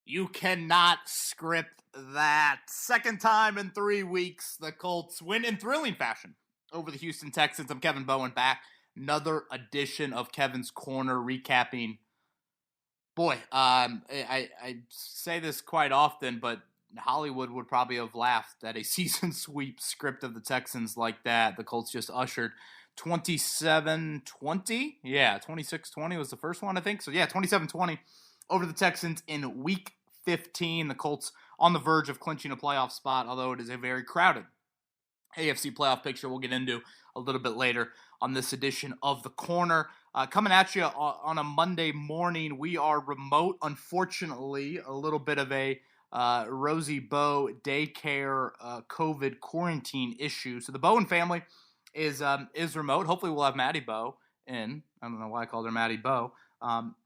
You cannot script that. Second time in 3 weeks, the Colts win in thrilling fashion over the Houston Texans. I'm Kevin Bowen back. Another edition of Kevin's Corner recapping. Boy, I say this quite often, but Hollywood would probably have laughed at a season sweep script of the Texans like that. The Colts just ushered 27-20. Yeah, 26-20 was the first one, I think. So, yeah, 27-20 over the Texans in Week 15. The Colts on the verge of clinching a playoff spot, although it is a very crowded AFC playoff picture we'll get into a little bit later on this edition of The Corner. Coming at you on a Monday morning. We are remote, unfortunately, a little bit of a Rosie Bowe daycare COVID quarantine issue. So the Bowen family is remote. Hopefully we'll have Maddie Bowe in. I don't know why I called her Maddie Bowe.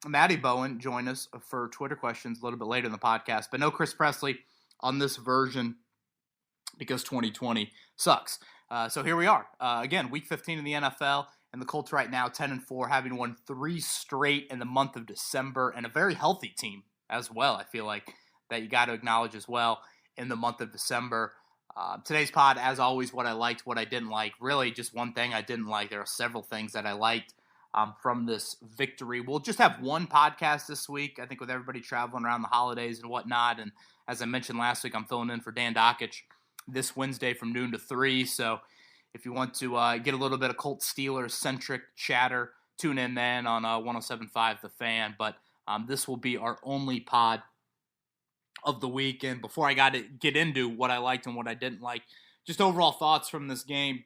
Maddie Bowen join us for Twitter questions a little bit later in the podcast. But no Chris Presley on this version because 2020 sucks. So here we are. Again, Week 15 in the NFL. And the Colts right now 10-4, having won 3 straight in the month of December, and a very healthy team as well. I feel like that you got to acknowledge as well in the month of December. Today's pod, as always, what I liked, what I didn't like. Really, just one thing I didn't like. There are several things that I liked from this victory. We'll just have one podcast this week, I think, with everybody traveling around the holidays and whatnot. And as I mentioned last week, I'm filling in for Dan Dockich this Wednesday from noon to 3. So if you want to get a little bit of Colts Steelers-centric chatter, tune in then on 107.5 The Fan. But this will be our only pod of the week. And before I get into what I liked and what I didn't like, just overall thoughts from this game.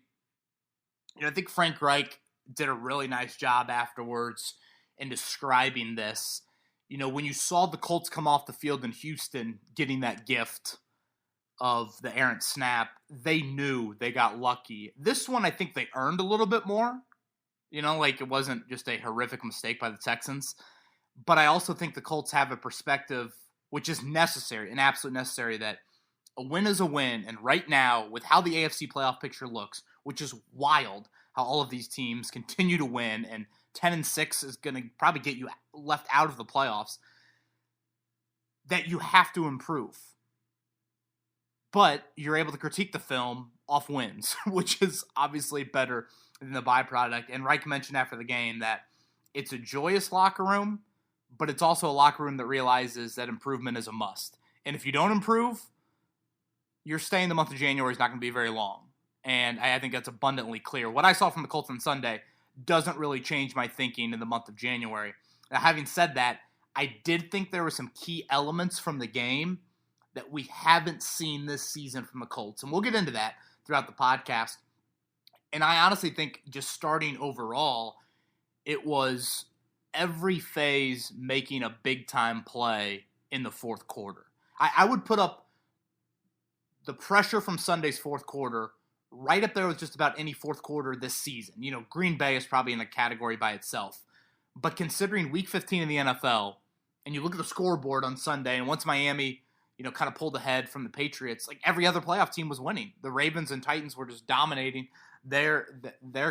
I think Frank Reich did a really nice job afterwards in describing this. When you saw the Colts come off the field in Houston getting that gift of the errant snap, they knew they got lucky. This one, I think they earned a little bit more. It wasn't just a horrific mistake by the Texans. But I also think the Colts have a perspective, which is necessary, and absolutely necessary, that a win is a win. And right now, with how the AFC playoff picture looks, which is wild, how all of these teams continue to win, and 10-6 is going to probably get you left out of the playoffs, that you have to improve. But you're able to critique the film off wins, which is obviously better than the byproduct. And Reich mentioned after the game that it's a joyous locker room, but it's also a locker room that realizes that improvement is a must. And if you don't improve, your stay in the month of January is not going to be very long. And I think that's abundantly clear. What I saw from the Colts on Sunday doesn't really change my thinking in the month of January. Now, having said that, I did think there were some key elements from the game that we haven't seen this season from the Colts. And we'll get into that throughout the podcast. And I honestly think just starting overall, it was every phase making a big-time play in the fourth quarter. I would put up the pressure from Sunday's fourth quarter right up there with just about any fourth quarter this season. Green Bay is probably in a category by itself. But considering Week 15 in the NFL, and you look at the scoreboard on Sunday, and once Miami kind of pulled ahead from the Patriots, like every other playoff team was winning. The Ravens and Titans were just dominating their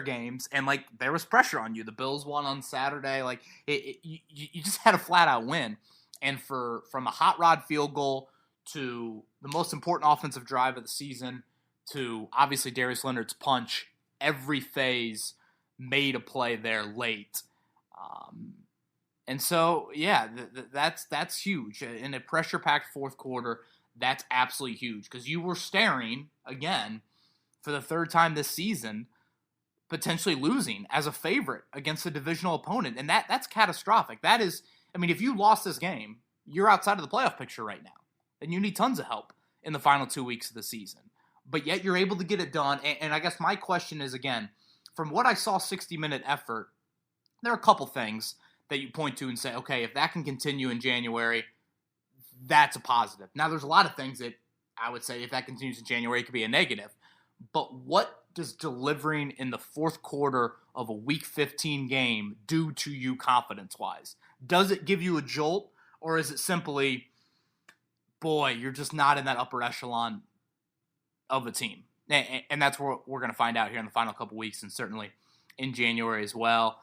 games, and like there was pressure on you. The Bills won on Saturday. Like you just had a flat out win. And from a hot rod field goal to the most important offensive drive of the season to obviously Darius Leonard's punch, every phase made a play there late. And so, yeah, that's huge. In a pressure-packed fourth quarter, that's absolutely huge because you were staring, again, for the third time this season, potentially losing as a favorite against a divisional opponent. And that's catastrophic. That is, if you lost this game, you're outside of the playoff picture right now. And you need tons of help in the final 2 weeks of the season. But yet you're able to get it done. And I guess my question is, again, from what I saw 60-minute effort, there are a couple things that you point to and say, okay, if that can continue in January, that's a positive. Now, there's a lot of things that I would say if that continues in January, it could be a negative. But what does delivering in the fourth quarter of a Week 15 game do to you confidence-wise? Does it give you a jolt, or is it simply, boy, you're just not in that upper echelon of a team? And that's what we're going to find out here in the final couple weeks, and certainly in January as well.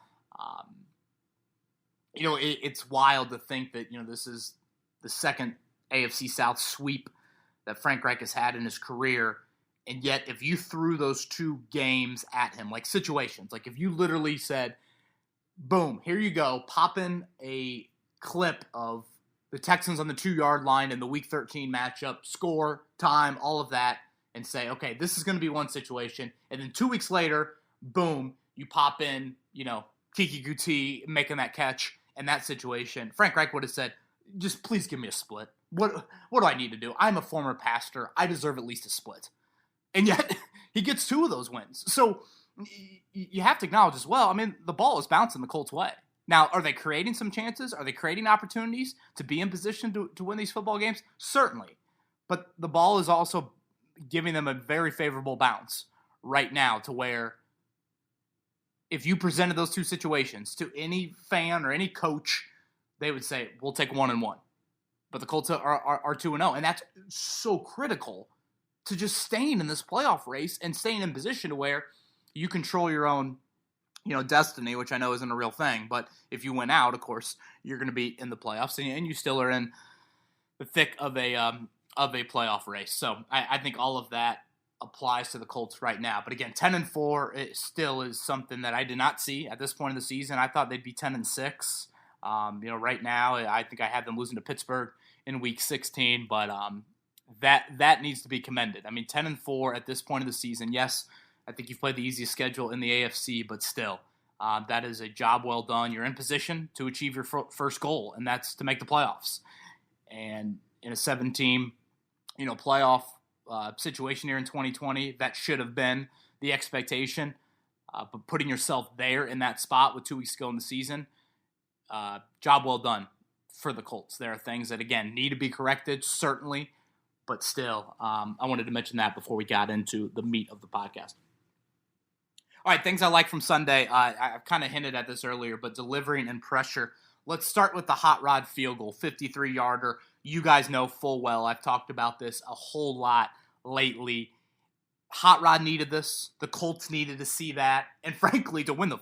It's wild to think that, this is the second AFC South sweep that Frank Reich has had in his career. And yet, if you threw those two games at him, like situations, like if you literally said, boom, here you go, pop in a clip of the Texans on the 2-yard line in the Week 13 matchup, score, time, all of that, and say, okay, this is going to be one situation. And then 2 weeks later, boom, you pop in, Kiki Guti making that catch in that situation. Frank Reich would have said, just please give me a split. What do I need to do? I'm a former pastor. I deserve at least a split. And yet, he gets 2 of those wins. So you have to acknowledge as well, the ball is bouncing the Colts' way. Now, are they creating some chances? Are they creating opportunities to be in position to win these football games? Certainly. But the ball is also giving them a very favorable bounce right now, to where if you presented those two situations to any fan or any coach, they would say, we'll take 1-1. But the Colts are 2-0. And that's so critical to just staying in this playoff race and staying in position to where you control your own destiny, which I know isn't a real thing. But if you win out, of course, you're going to be in the playoffs, and you still are in the thick of a playoff race. So I think all of that applies to the Colts right now. But again, 10-4 it still is something that I did not see at this point in the season. I thought they'd be 10-6. Right now, I think I had them losing to Pittsburgh in Week 16, but that needs to be commended. 10-4 at this point of the season. Yes, I think you've played the easiest schedule in the AFC, but still, that is a job well done. You're in position to achieve your first goal, and that's to make the playoffs. And in a 7-team, playoff situation here in 2020, that should have been the expectation. But putting yourself there in that spot with 2 weeks to go in the season, job well done for the Colts. There are things that, again, need to be corrected, certainly, but still, I wanted to mention that before we got into the meat of the podcast. All right, things I like from Sunday. I've kind of hinted at this earlier, but delivering and pressure. Let's start with the hot rod field goal, 53-yarder. You guys know full well I've talked about this a whole lot lately. Hot rod needed this. The Colts needed to see that. And frankly, to win the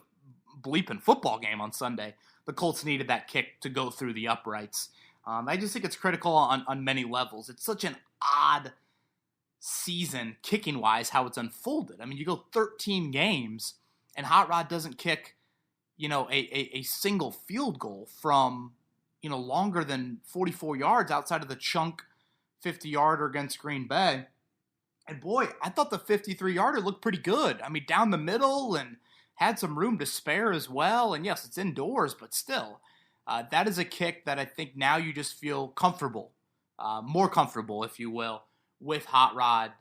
bleeping football game on Sunday, the Colts needed that kick to go through the uprights. I just think it's critical on many levels. It's such an odd season, kicking-wise, how it's unfolded. You go 13 games, and Hot Rod doesn't kick, a single field goal from, longer than 44 yards outside of the chunk 50-yarder against Green Bay. And boy, I thought the 53-yarder looked pretty good. Down the middle and had some room to spare as well. And yes, it's indoors, but still, that is a kick that I think now you just feel comfortable, more comfortable, if you will, with Hot Rod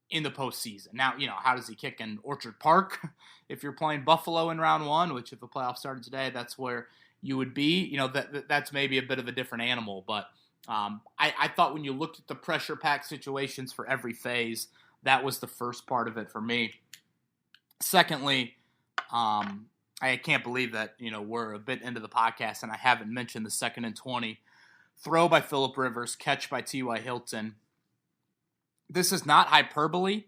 in the postseason. Now, how does he kick in Orchard Park? If you're playing Buffalo in round 1, which if the playoffs started today, that's where you would be. That's maybe a bit of a different animal. But I thought when you looked at the pressure pack situations for every phase, that was the first part of it for me. Secondly, I can't believe that, we're a bit into the podcast and I haven't mentioned the 2nd and 20. Throw by Phillip Rivers, catch by T.Y. Hilton. This is not hyperbole,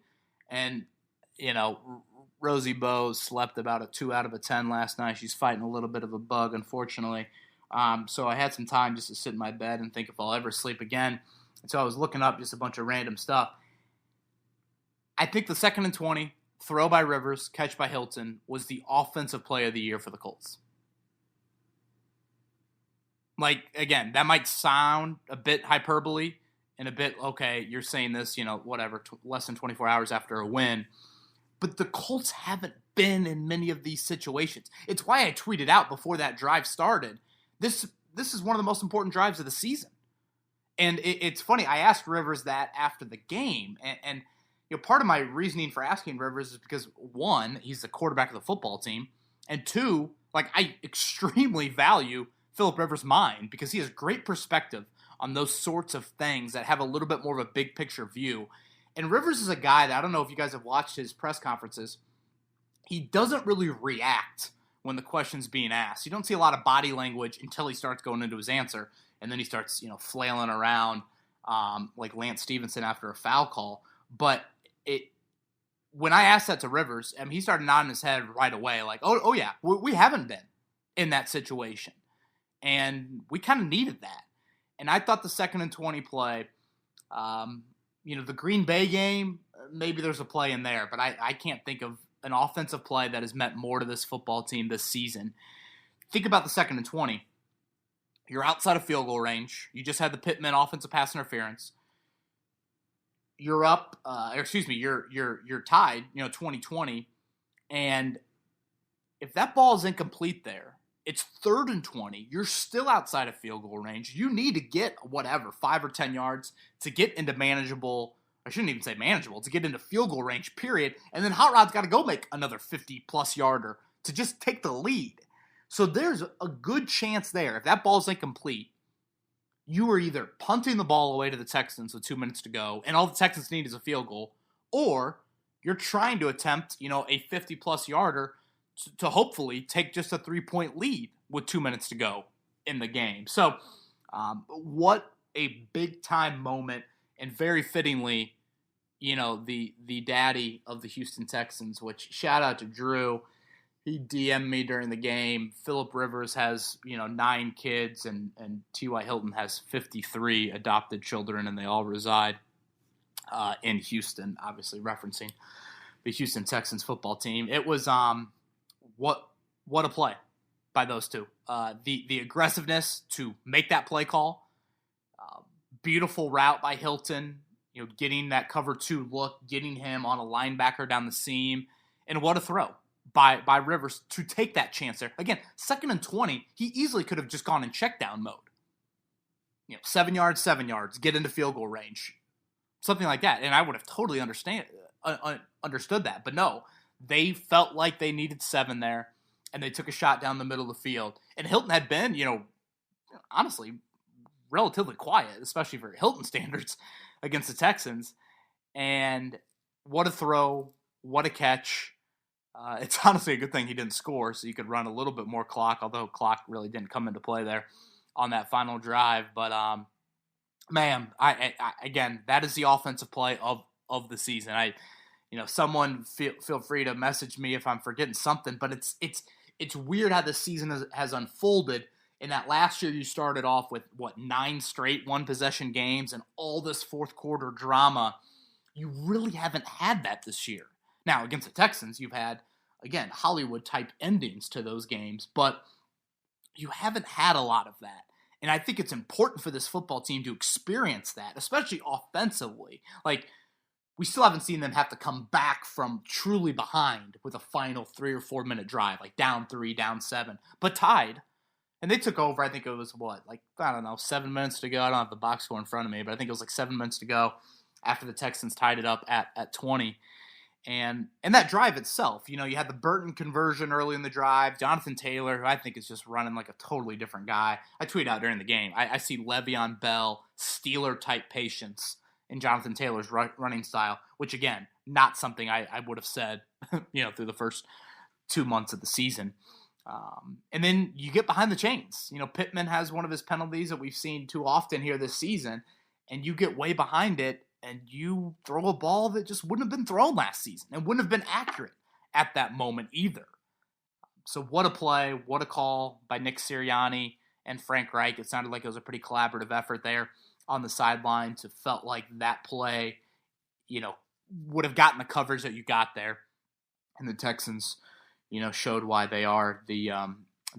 and, Rosie Bowes slept about a 2 out of a 10 last night. She's fighting a little bit of a bug, unfortunately. So I had some time just to sit in my bed and think if I'll ever sleep again. And so I was looking up just a bunch of random stuff. I think the 2nd and 20, throw by Rivers, catch by Hilton, was the offensive play of the year for the Colts. Again, that might sound a bit hyperbole and a bit, okay, you're saying this, less than 24 hours after a win. But the Colts haven't been in many of these situations. It's why I tweeted out before that drive started, this is one of the most important drives of the season. And it's funny, I asked Rivers that after the game, and part of my reasoning for asking Rivers is because, one, he's the quarterback of the football team, and two, I extremely value Phillip Rivers' mind because he has great perspective on those sorts of things that have a little bit more of a big picture view. And Rivers is a guy that, I don't know if you guys have watched his press conferences, he doesn't really react when the question's being asked. You don't see a lot of body language until he starts going into his answer, and then he starts, flailing around like Lance Stevenson after a foul call. But when I asked that to Rivers, he started nodding his head right away, like, oh yeah, we haven't been in that situation. And we kind of needed that. And I thought the 2nd and 20 play, the Green Bay game, maybe there's a play in there, but I can't think of an offensive play that has meant more to this football team this season. Think about the 2nd and 20. You're outside of field goal range. You just had the Pittman offensive pass interference. You're up, you're tied, 20-20, and if that ball is incomplete there, it's 3rd and 20. You're still outside of field goal range. You need to get 5 or 10 yards to get into manageable. I shouldn't even say manageable, to get into field goal range, period. And then Hot Rod's got to go make another 50-plus yarder to just take the lead. So there's a good chance there. If that ball's incomplete, you are either punting the ball away to the Texans with 2 minutes to go, and all the Texans need is a field goal, or you're trying to attempt, a 50-plus yarder to hopefully take just a 3-point lead with 2 minutes to go in the game. So what a big-time moment, and very fittingly, the daddy of the Houston Texans, which shout out to Drew. He DM'd me during the game. Phillip Rivers has, 9 kids, and T.Y. Hilton has 53 adopted children, and they all reside in Houston, obviously referencing the Houston Texans football team. It was what a play by those two. The aggressiveness to make that play call, beautiful route by Hilton, getting that cover 2 look, getting him on a linebacker down the seam, and what a throw by Rivers to take that chance there. Again, 2nd and 20, he easily could have just gone in check down mode. 7 yards, get into field goal range. Something like that. And I would have totally understood that. But no, they felt like they needed 7 there, and they took a shot down the middle of the field. And Hilton had been, honestly, relatively quiet, especially for Hilton standards, against the Texans. And what a throw, what a catch. It's honestly a good thing he didn't score, so you could run a little bit more clock, although clock really didn't come into play there on that final drive. But, man, I again, that is the offensive play of the season. Someone feel free to message me if I'm forgetting something, but it's weird how the season has unfolded. In that last year, you started off with 9 straight 1-possession games and all this fourth quarter drama. You really haven't had that this year. Now, against the Texans, you've had, again, Hollywood-type endings to those games, but you haven't had a lot of that. And I think it's important for this football team to experience that, especially offensively. Like, we still haven't seen them have to come back from truly behind with a final 3 or 4 minute drive, like down 3, down 7, but tied. And they took over, I think it was 7 minutes to go. I don't have the box score in front of me, but I think it was 7 minutes to go after the Texans tied it up at 20. And that drive itself, you had the Burton conversion early in the drive. Jonathan Taylor, who I think is just running like a totally different guy. I tweeted out during the game, I see Le'Veon Bell, Steeler-type patience in Jonathan Taylor's running style, which, again, not something I would have said, through the first 2 months of the season. And then you get behind the chains. Pittman has one of his penalties that we've seen too often here this season, and you get way behind it, and you throw a ball that just wouldn't have been thrown last season and wouldn't have been accurate at that moment either. So what a play, what a call by Nick Sirianni and Frank Reich. It sounded like it was a pretty collaborative effort there on the sidelines. It felt like that play, would have gotten the coverage that you got there. And the Texans, showed why they are the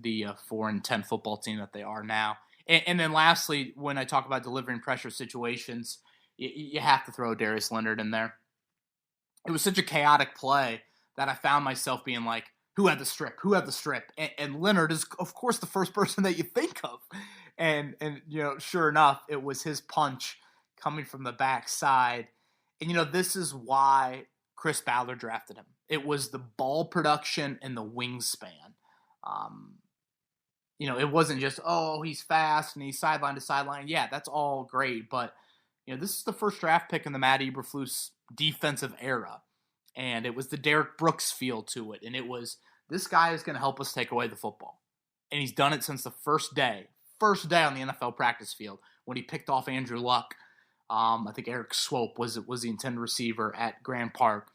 4-10 football team that they are now. And then lastly, when I talk about delivering pressure situations, you have to throw Darius Leonard in there. It was such a chaotic play that I found myself being like, who had the strip? And Leonard is, of course, the first person that you think of. And sure enough, it was his punch coming from the backside. And, this is why Chris Ballard drafted him. It was the ball production and the wingspan. It wasn't just, he's fast and he's sideline to sideline. Yeah, that's all great, but this is the first draft pick in the Matt Eberflus defensive era. And it was the Derek Brooks feel to it. And it was, this guy is going to help us take away the football. And he's done it since the first day on the NFL practice field when he picked off Andrew Luck. I think Eric Swope was the intended receiver at Grand Park.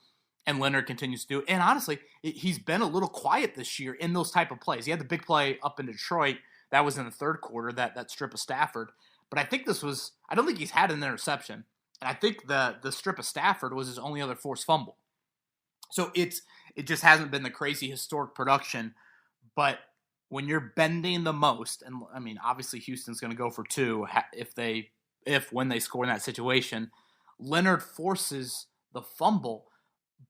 And Leonard continues to do it. And honestly, he's been a little quiet this year in those type of plays. He had the big play up in Detroit. That was in the third quarter, that strip of Stafford. But I don't think he's had an interception. And I think the strip of Stafford was his only other forced fumble. So it just hasn't been the crazy historic production. But when you're bending the most, and I mean, obviously Houston's going to go for 2 when they score in that situation. Leonard forces the fumble,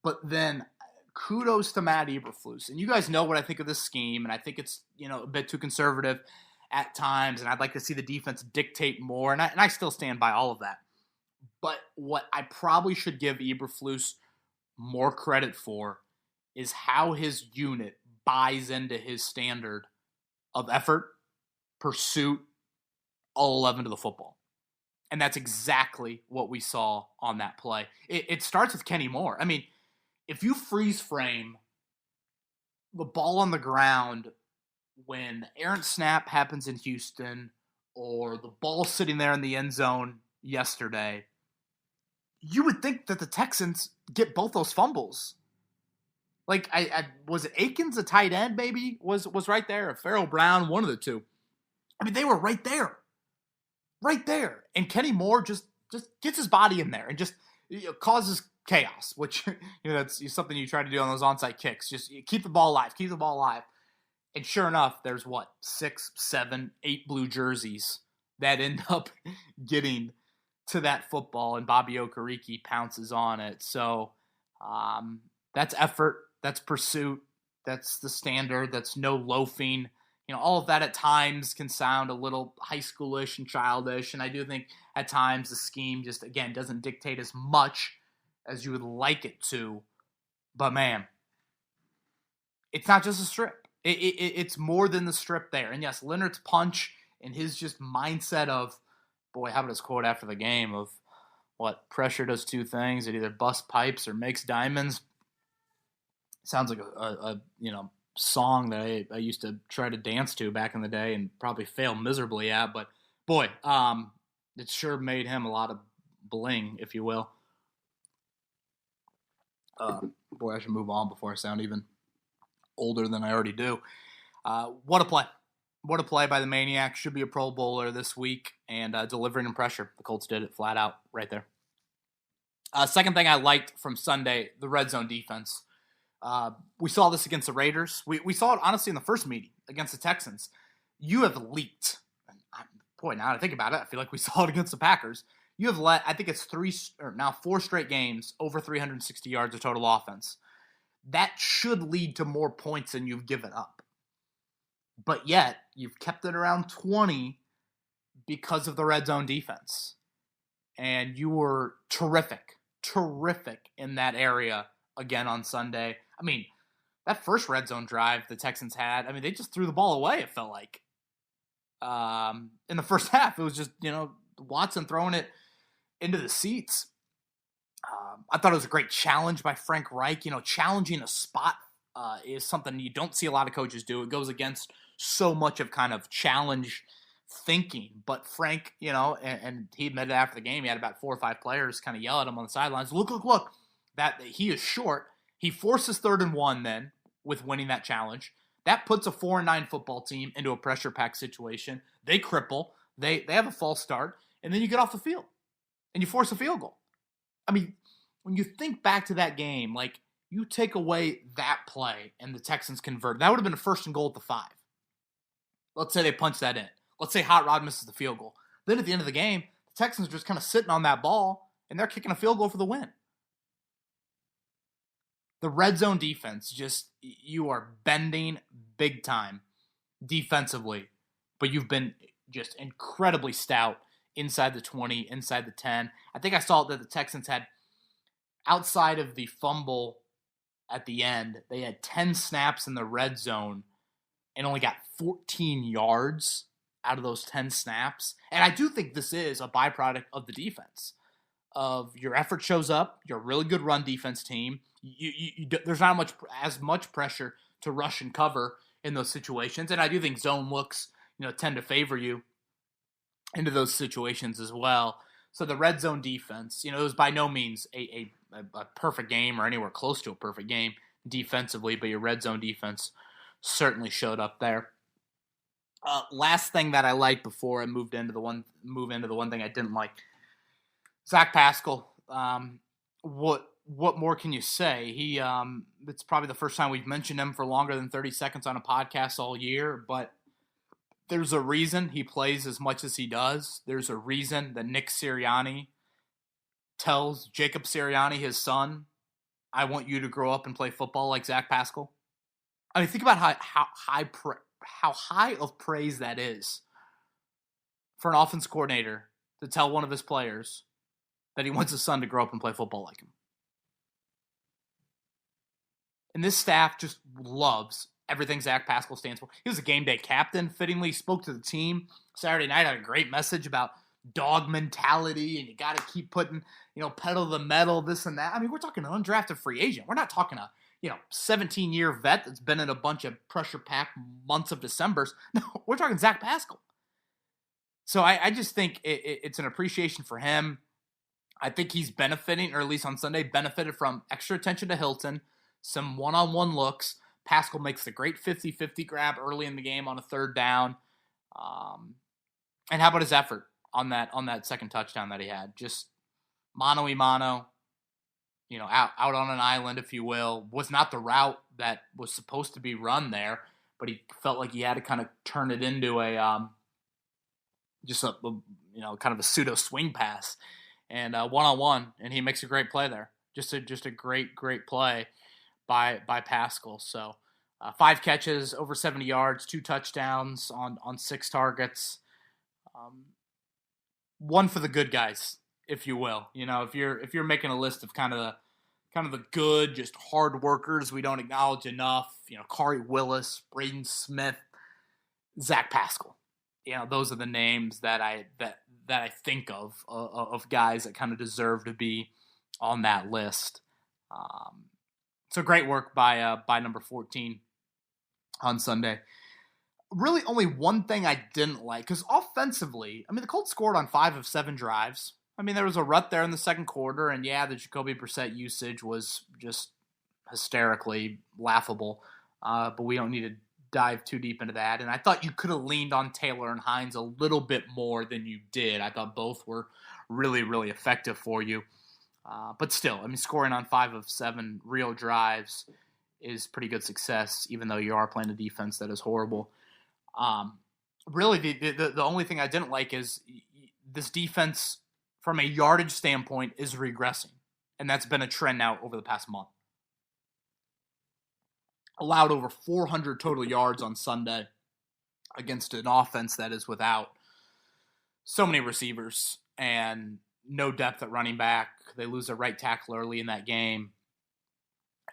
but then kudos to Matt Eberflus. And you guys know what I think of this scheme, and I think it's a bit too conservative at times, and I'd like to see the defense dictate more, and I still stand by all of that. But what I probably should give Eberflus more credit for is how his unit buys into his standard of effort, pursuit, all 11 to the football. And that's exactly what we saw on that play. It starts with Kenny Moore. I mean, if you freeze frame the ball on the ground when the errant snap happens in Houston or the ball sitting there in the end zone yesterday, you would think that the Texans get both those fumbles. Like, was it Akins, a tight end, maybe, was right there, or Farrell Brown, one of the two. I mean, they were right there. Right there. And Kenny Moore just gets his body in there and just causes chaos, which that's something you try to do on those onside kicks. Just keep the ball alive. And sure enough, there's 6, 7, 8 blue jerseys that end up getting to that football, and Bobby Okereke pounces on it. So that's effort, that's pursuit, that's the standard, that's no loafing. All of that at times can sound a little high schoolish and childish, and I do think at times the scheme just, again, doesn't dictate as much as you would like it to. But, man, it's not just a strip. It's more than the strip there. And, yes, Leonard's punch and his just mindset of, boy, how about his quote after the game of pressure does 2 things. It either busts pipes or makes diamonds. Sounds like a song that I used to try to dance to back in the day and probably fail miserably at, but boy, it sure made him a lot of bling, if you will. Boy, I should move on before I sound even older than I already do. What a play. What a play by the Maniac. Should be a Pro Bowler this week, and delivering in pressure. The Colts did it flat out right there. Second thing I liked from Sunday, the red zone defense. We saw this against the Raiders. We saw it, honestly, in the first meeting against the Texans. You have leaked. Boy, now that I think about it, I feel like we saw it against the Packers. You have let, I think it's 4 straight games, over 360 yards of total offense. That should lead to more points than you've given up. But yet, you've kept it around 20 because of the red zone defense. And you were terrific in that area again on Sunday. I mean, that first red zone drive the Texans had, I mean, they just threw the ball away, it felt like. In the first half, it was just, Watson throwing it into the seats. I thought it was a great challenge by Frank Reich. Challenging a spot is something you don't see a lot of coaches do. It goes against so much of kind of challenge thinking. But Frank, and he admitted after the game, he had about 4 or 5 players kind of yell at him on the sidelines. Look. That he is short. He forces 3rd and 1 then with winning that challenge. That puts a 4-9 football team into a pressure-packed situation. They cripple. They have a false start. And then you get off the field. And you force a field goal. I mean, when you think back to that game, you take away that play and the Texans convert. That would have been a 1st and goal at the 5. Let's say they punch that in. Let's say Hot Rod misses the field goal. Then at the end of the game, the Texans are just kind of sitting on that ball, and they're kicking a field goal for the win. The red zone defense, you are bending big time defensively, but you've been just incredibly stout inside the 20, inside the 10. I think I saw that the Texans had, outside of the fumble at the end, they had 10 snaps in the red zone and only got 14 yards out of those 10 snaps. And I do think this is a byproduct of the defense. Of your effort shows up, you're a really good run defense team. There's not as much pressure to rush and cover in those situations, and I do think zone looks tend to favor you into those situations as well. So the red zone defense, it was by no means a perfect game or anywhere close to a perfect game defensively, but your red zone defense certainly showed up there. Last thing that I liked before I move into the one thing I didn't like. Zach Pascal. What more can you say? It's probably the first time we've mentioned him for longer than 30 seconds on a podcast all year, but there's a reason he plays as much as he does. There's a reason that Nick Sirianni tells Jacob Sirianni, his son, I want you to grow up and play football like Zach Pascal. I mean, think about how high of praise that is for an offense coordinator to tell one of his players that he wants his son to grow up and play football like him. And this staff just loves everything Zach Pascal stands for. He was a game day captain, fittingly spoke to the team Saturday night, had a great message about dog mentality, and you got to keep putting, pedal to the metal, this and that. I mean, we're talking an undrafted free agent. We're not talking a 17-year vet that's been in a bunch of pressure-packed months of Decembers. No, we're talking Zach Pascal. So I just think it's an appreciation for him. I think he's benefiting, or at least on Sunday, benefited from extra attention to Hilton, some one-on-one looks. Pascal makes the great 50-50 grab early in the game on a third down. And how about his effort on that second touchdown that he had? Just mano-y-mano, out on an island, if you will. Was not the route that was supposed to be run there, but he felt like he had to kind of turn it into a kind of a pseudo swing pass and one-on-one, and he makes a great play there. Just a great play by Pascal. So 5 catches, over 70 yards, 2 touchdowns on 6 targets. One for the good guys, if you will. If you're making a list of kind of the good, just hard workers we don't acknowledge enough, Khari Willis, Braden Smith, Zach Pascal. Those are the names that I think of guys that kind of deserve to be on that list. So great work by number 14 on Sunday. Really only one thing I didn't like, because offensively, I mean, the Colts scored on 5 of 7 drives. I mean, there was a rut there in the second quarter, and yeah, the Jacoby Brissett usage was just hysterically laughable, but we don't need to dive too deep into that. And I thought you could have leaned on Taylor and Hines a little bit more than you did. I thought both were really, really effective for you. But still, I mean, scoring on 5 of 7 real drives is pretty good success, even though you are playing a defense that is horrible. Really, the only thing I didn't like is this defense, from a yardage standpoint, is regressing. And that's been a trend now over the past month. Allowed over 400 total yards on Sunday against an offense that is without so many receivers and no depth at running back. They lose a right tackle early in that game.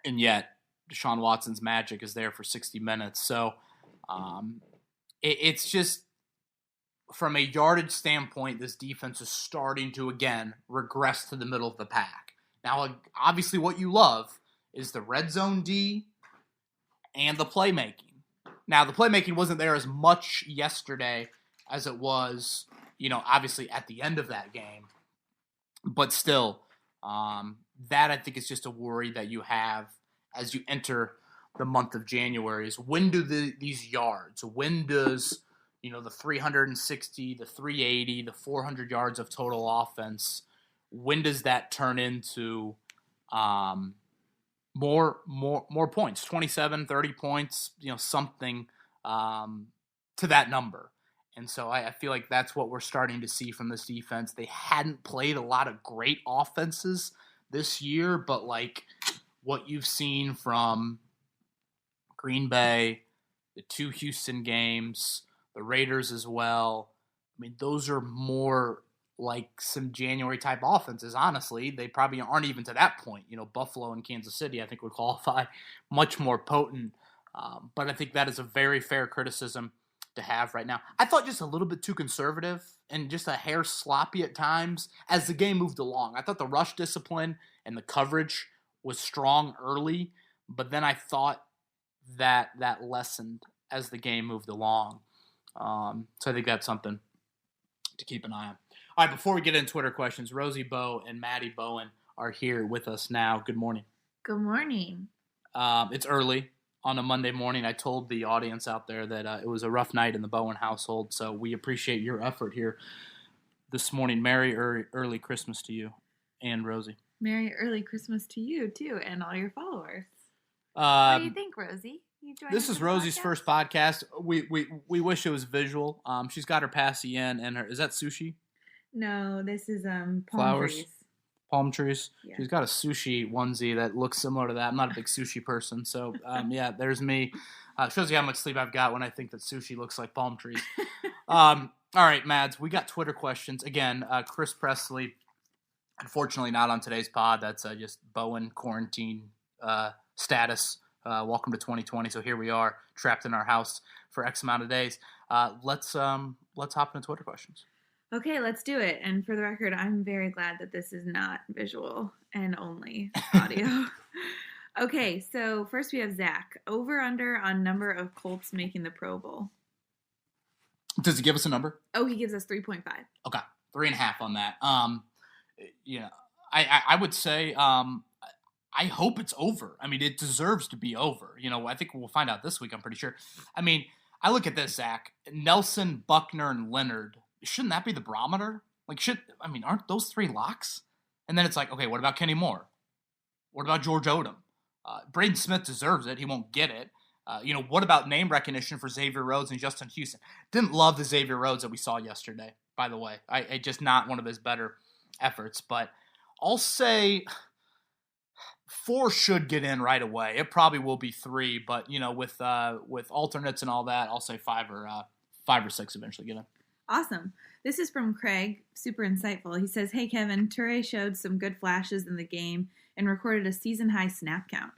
And yet, Deshaun Watson's magic is there for 60 minutes. So, it's just, from a yardage standpoint, this defense is starting to, again, regress to the middle of the pack. Now, obviously what you love is the red zone D and the playmaking. Now, the playmaking wasn't there as much yesterday as it was, obviously at the end of that game. But still, that I think is just a worry that you have as you enter the month of January, is when do these yards, when does, the 360, the 380, the 400 yards of total offense, when does that turn into more points, 27, 30 points, something to that number. And so I feel like that's what we're starting to see from this defense. They hadn't played a lot of great offenses this year, but like what you've seen from Green Bay, the 2 Houston games, the Raiders as well, I mean, those are more like some January type offenses, honestly. They probably aren't even to that point. Buffalo and Kansas City, I think, would qualify much more potent. But I think that is a very fair criticism to have right now. I thought just a little bit too conservative and just a hair sloppy at times as the game moved along. I thought the rush discipline and the coverage was strong early, but then I thought that lessened as the game moved along. So I think that's something to keep an eye on. All right, before we get into Twitter questions, Rosie Bowe and Maddie Bowen are here with us now. Good morning. Good morning. It's early. on a Monday morning. I told the audience out there that it was a rough night in the Bowen household, so we appreciate your effort here this morning. Merry early Christmas to you and Rosie. Merry early Christmas to you, too, and all your followers. What do you think, Rosie? This is Rosie's first podcast. We wish it was visual. She's got her passy in, and is that sushi? No, this is flowers. Trees. Palm trees. Yeah. She's got a sushi onesie that looks similar to that. I'm not a big sushi person, so yeah, there's me. Shows you how much sleep I've got when I think that sushi looks like palm trees. All right, Mads, we got Twitter questions. Again, Chris Presley, unfortunately not on today's pod. That's just Bowen quarantine status. Welcome to 2020. So here we are, trapped in our house for X amount of days. Let's hop into Twitter questions. Okay, let's do it. And for the record, I'm very glad that this is not visual and only audio. Okay, so first we have Zach. Over under on number of Colts making the Pro Bowl. Does he give us a number? Oh, he gives us 3.5. Okay, 3.5 on that. I would say I hope it's over. I mean, it deserves to be over. I think we'll find out this week, I'm pretty sure. I mean, I look at this, Zach. Nelson, Buckner, and Leonard. Shouldn't that be the barometer? Aren't those three locks? And then it's like, okay, what about Kenny Moore? What about George Odom? Braden Smith deserves it. He won't get it. What about name recognition for Xavier Rhodes and Justin Houston? Didn't love the Xavier Rhodes that we saw yesterday, by the way. I just not one of his better efforts. But I'll say 4 should get in right away. It probably will be 3, but with alternates and all that, I'll say 5 or 6 eventually get in. Awesome. This is from Craig, super insightful. He says, hey, Kevin, Toure showed some good flashes in the game and recorded a season-high snap count.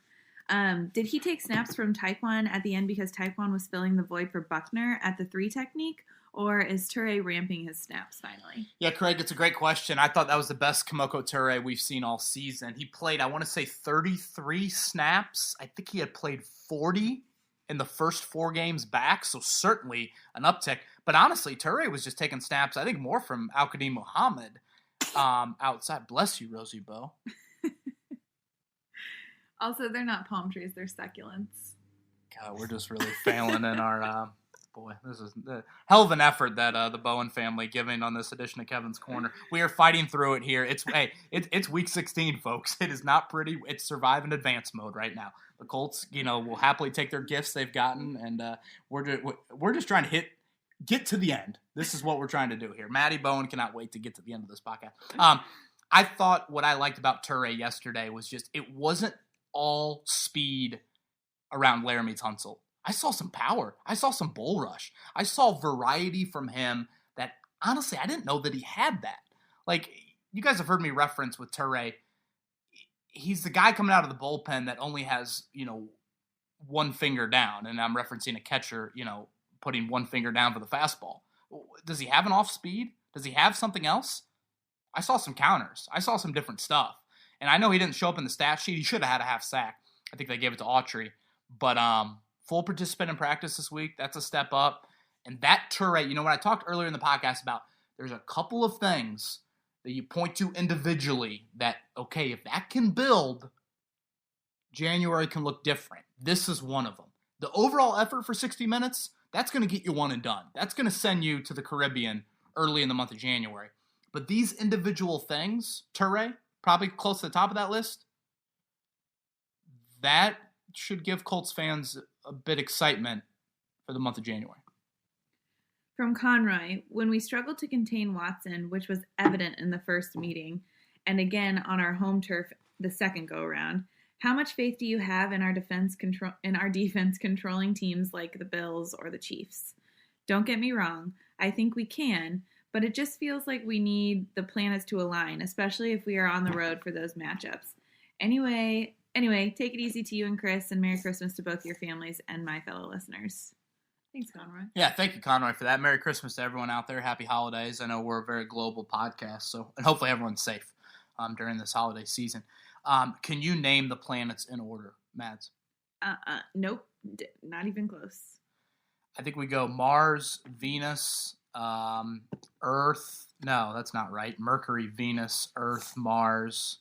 Did he take snaps from Tyquan at the end because Tyquan was filling the void for Buckner at the 3 technique, or is Toure ramping his snaps finally? Yeah, Craig, it's a great question. I thought that was the best Kamoko Toure we've seen all season. He played, I want to say, 33 snaps. I think he had played 40 in the first 4 games back, so certainly an uptick. But honestly, Toure was just taking snaps, I think, more from Al-Qadim Muhammad outside. Bless you, Rosie Bowe. Also, they're not palm trees, they're succulents. God, we're just really failing in our... boy, this is the hell of an effort that the Bowen family giving on this edition of Kevin's Corner. We are fighting through it here. It's week 16, folks. It is not pretty. It's survive and advance mode right now. The Colts, will happily take their gifts they've gotten, and we're just trying to get to the end. This is what we're trying to do here. Maddie Bowen cannot wait to get to the end of this podcast. I thought what I liked about Toure yesterday was just it wasn't all speed around Laramie Tunsil. I saw some power. I saw some bull rush. I saw variety from him that, honestly, I didn't know that he had that. Like, you guys have heard me reference with Toure. He's the guy coming out of the bullpen that only has, one finger down. And I'm referencing a catcher, putting one finger down for the fastball. Does he have an off speed? Does he have something else? I saw some counters. I saw some different stuff. And I know he didn't show up in the stat sheet. He should have had a half sack. I think they gave it to Autry. But full participant in practice this week, that's a step up. And that Toure, when I talked earlier in the podcast about there's a couple of things that you point to individually that, okay, if that can build, January can look different. This is one of them. The overall effort for 60 minutes, that's going to get you one and done. That's going to send you to the Caribbean early in the month of January. But these individual things, Toure, probably close to the top of that list, that should give Colts fans a bit excitement for the month of January. From Conroy, when we struggled to contain Watson, which was evident in the first meeting, and again on our home turf the second go-around, how much faith do you have in our defense controlling teams like the Bills or the Chiefs? Don't get me wrong, I think we can, but it just feels like we need the planets to align, especially if we are on the road for those matchups. Anyway, take it easy to you and Chris, and Merry Christmas to both your families and my fellow listeners. Thanks, Conroy. Yeah, thank you, Conroy, for that. Merry Christmas to everyone out there. Happy holidays. I know we're a very global podcast, and hopefully everyone's safe during this holiday season. Can you name the planets in order, Mads? Nope, not even close. I think we go Mars, Venus, Earth. No, that's not right. Mercury, Venus, Earth, Mars,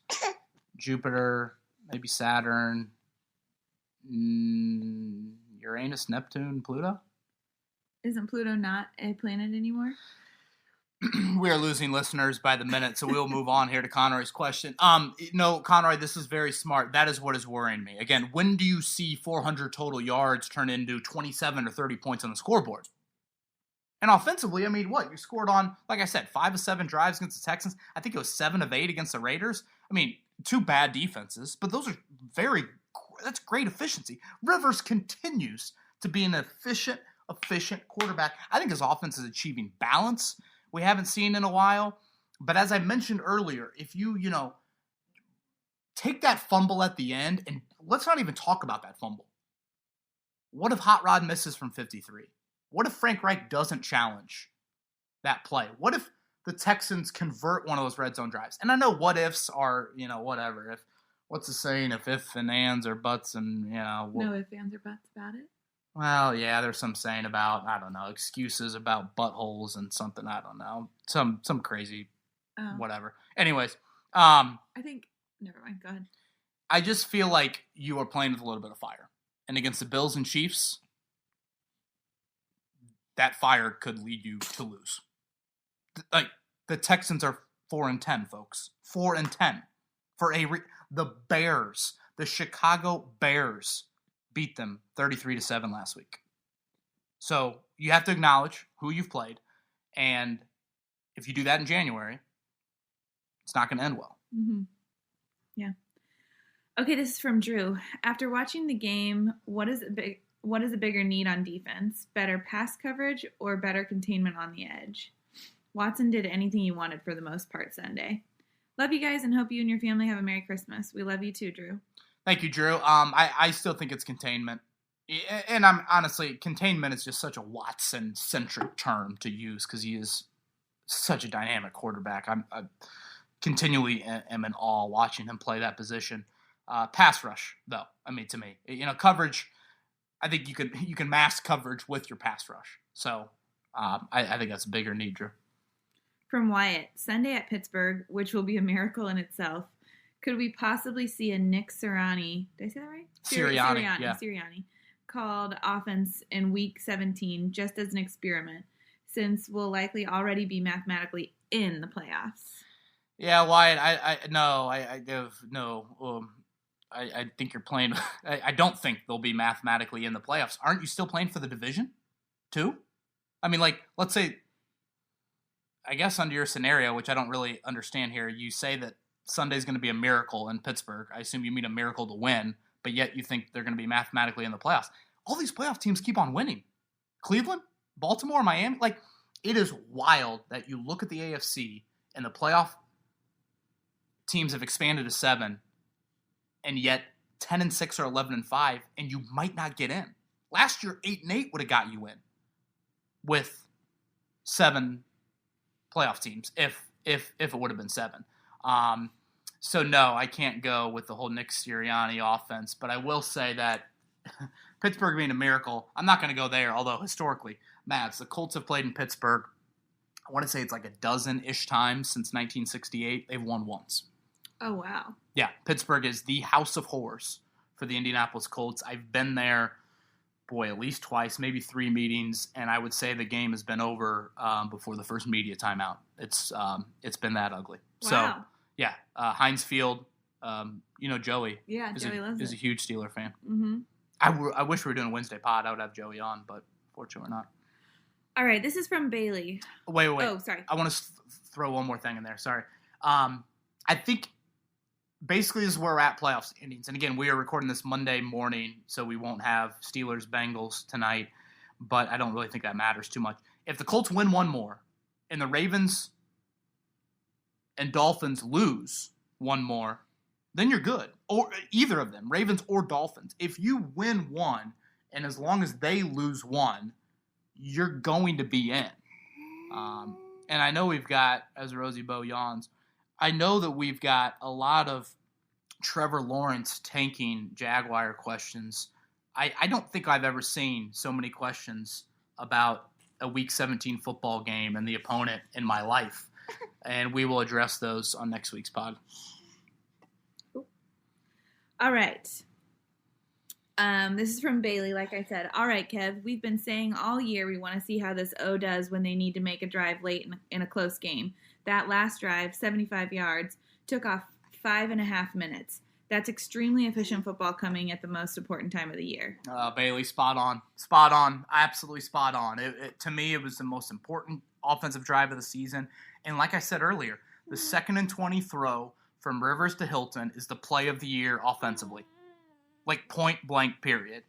Jupiter, maybe Saturn, Uranus, Neptune, Pluto? Isn't Pluto not a planet anymore? We are losing listeners by the minute, so we'll move on here to Conroy's question. No, Conroy, this is very smart. That is what is worrying me. Again, when do you see 400 total yards turn into 27 or 30 points on the scoreboard? And offensively, I mean, what? You scored on, like I said, 5 of 7 drives against the Texans. I think it was 7 of 8 against the Raiders. I mean, 2 bad defenses, but those are that's great efficiency. Rivers continues to be an efficient quarterback. I think his offense is achieving balance we haven't seen in a while. But as I mentioned earlier, if you take that fumble at the end, and let's not even talk about that fumble. What if Hot Rod misses from 53? What if Frank Reich doesn't challenge that play? What if the Texans convert one of those red zone drives? And I know what ifs are, whatever. What's the saying? If and ands or buts and, No ifs, ands, or buts about it. Well, yeah, there's some saying about, I don't know, excuses about buttholes and something, I don't know. Some crazy whatever. Anyways. I think, never mind, go ahead. I just feel like you are playing with a little bit of fire. And against the Bills and Chiefs, that fire could lead you to lose. Like, the Texans are 4-10, folks. 4-10. The Bears, the Chicago Bears, beat them 33-7 last week. So you have to acknowledge who you've played, and if you do that in January, it's not going to end well. Mm-hmm. Yeah. Okay, this is from Drew. After watching the game, what is a bigger need on defense? Better pass coverage or better containment on the edge? Watson did anything you wanted for the most part Sunday. Love you guys and hope you and your family have a Merry Christmas. We love you too, Drew. Thank you, Drew. I still think it's containment. And I'm honestly, containment is just such a Watson-centric term to use because he is such a dynamic quarterback. I continually am in awe watching him play that position. Pass rush, though, I mean, to me, coverage, I think you can mask coverage with your pass rush. So I think that's a bigger need, Drew. From Wyatt, Sunday at Pittsburgh, which will be a miracle in itself. Could we possibly see a Nick Sirianni? Did I say that right? Sirianni called offense in Week 17 just as an experiment, since we'll likely already be mathematically in the playoffs. Yeah, Wyatt, I think you're playing. I don't think they'll be mathematically in the playoffs. Aren't you still playing for the division, too? I mean, like, let's say, I guess under your scenario, which I don't really understand here, you say that Sunday's going to be a miracle in Pittsburgh. I assume you mean a miracle to win, but yet you think they're going to be mathematically in the playoffs. All these playoff teams keep on winning. Cleveland, Baltimore, Miami. Like, it is wild that you look at the AFC and the playoff teams have expanded to 7, and yet 10-6 or 11-5, and you might not get in. Last year, 8-8 would have got you in with 7 playoff teams if it would have been 7. So no, I can't go with the whole Nick Sirianni offense, but I will say that Pittsburgh being a miracle, I'm not going to go there, although historically, the Colts have played in Pittsburgh, I want to say it's like a dozen-ish times since 1968. They've won once. Oh, wow. Yeah, Pittsburgh is the house of horrors for the Indianapolis Colts. I've been there, at least twice, maybe 3 meetings, and I would say the game has been over before the first media timeout. It's been that ugly. Wow. So, yeah, Heinz Field, Joey. Yeah, Joey loves is it. a huge Steeler fan. Mm-hmm. I wish we were doing a Wednesday pod. I would have Joey on, but fortunately we're not. All right, this is from Bailey. Wait. Oh, sorry. I want to throw one more thing in there. Sorry. I think basically this is where we're at playoffs endings. And again, we are recording this Monday morning, so we won't have Steelers-Bengals tonight, but I don't really think that matters too much. If the Colts win one more and the Ravens and Dolphins lose one more, then you're good. Or either of them, Ravens or Dolphins. If you win one, and as long as they lose one, you're going to be in. And I know we've got, as Rosie Bow yawns, I know that we've got a lot of Trevor Lawrence tanking Jaguar questions. I don't think I've ever seen so many questions about a Week 17 football game and the opponent in my life. And we will address those on next week's pod. All right. This is from Bailey, like I said. All right, Kev, we've been saying all year we want to see how this O does when they need to make a drive late in a close game. That last drive, 75 yards, took off 5.5 minutes. That's extremely efficient football coming at the most important time of the year. Bailey, spot on. Spot on. Absolutely spot on. To me, it was the most important offensive drive of the season. And like I said earlier, the 2nd and 20 throw from Rivers to Hilton is the play of the year offensively. Like point blank, period.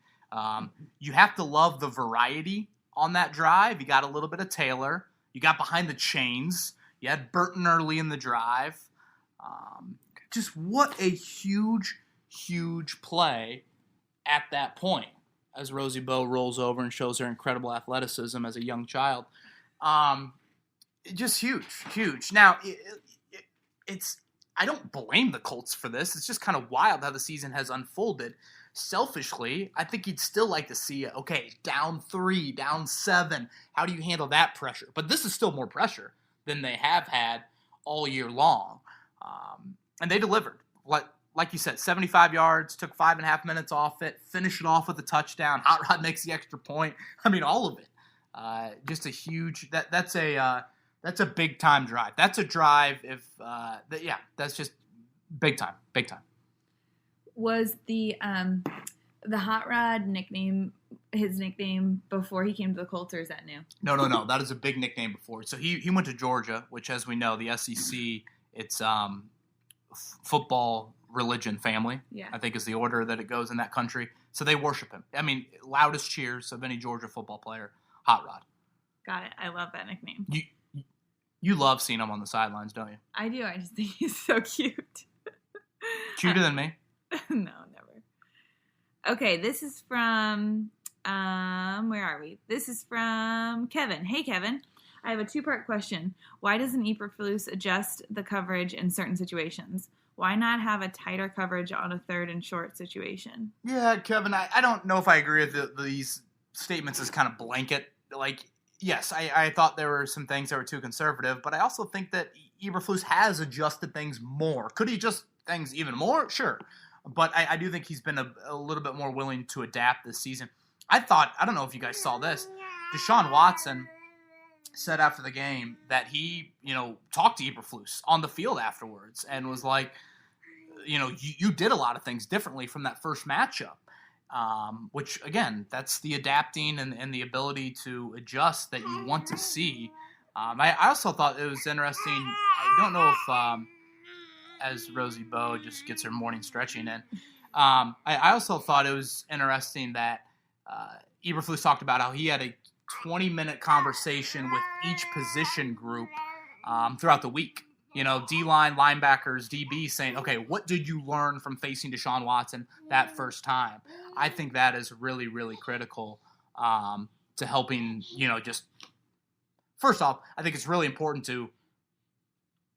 You have to love the variety on that drive. You got a little bit of Taylor. You got behind the chains. You had Burton early in the drive. Just what a huge, huge play at that point as Rosie Bowe rolls over and shows her incredible athleticism as a young child. Just huge, huge. Now, it's I don't blame the Colts for this. It's just kind of wild how the season has unfolded. Selfishly, I think you'd still like to see it. Okay, down 3, down 7. How do you handle that pressure? But this is still more pressure than they have had all year long. And they delivered. Like you said, 75 yards, took 5.5 minutes off it, finished it off with a touchdown. Hot Rod makes the extra point. I mean, all of it. Just a huge. That's a big time drive. That's a drive. That's just big time. Big time. Was the Hot Rod nickname his nickname before he came to the Colts, or is that new? No. That is a big nickname before. So he went to Georgia, which, as we know, the SEC, it's football, religion, family. Yeah. I think is the order that it goes in that country. So they worship him. I mean, loudest cheers of any Georgia football player, Hot Rod. Got it. I love that nickname. You love seeing him on the sidelines, don't you? I do. I just think he's so cute. Cuter than me? No, never. Okay, this is from, where are we? This is from Kevin. Hey, Kevin. I have a 2-part question. Why doesn't Eberflus adjust the coverage in certain situations? Why not have a tighter coverage on a 3rd and short situation? Yeah, Kevin, I don't know if I agree with these statements as kind of blanket. Like, yes, I thought there were some things that were too conservative, but I also think that Eberflus has adjusted things more. Could he adjust things even more? Sure. But I do think he's been a little bit more willing to adapt this season. I don't know if you guys saw this, Deshaun Watson said after the game that he, talked to Eberflus on the field afterwards and was like, you did a lot of things differently from that first matchup, which, again, that's the adapting and the ability to adjust that you want to see. I also thought it was interesting. I don't know if as Rosie Bowe just gets her morning stretching in, I also thought it was interesting that Eberflus talked about how he had a 20-minute conversation with each position group throughout the week. D-line, linebackers, DB saying, okay, what did you learn from facing Deshaun Watson that first time? I think that is really, really critical to helping, just first off, I think it's really important to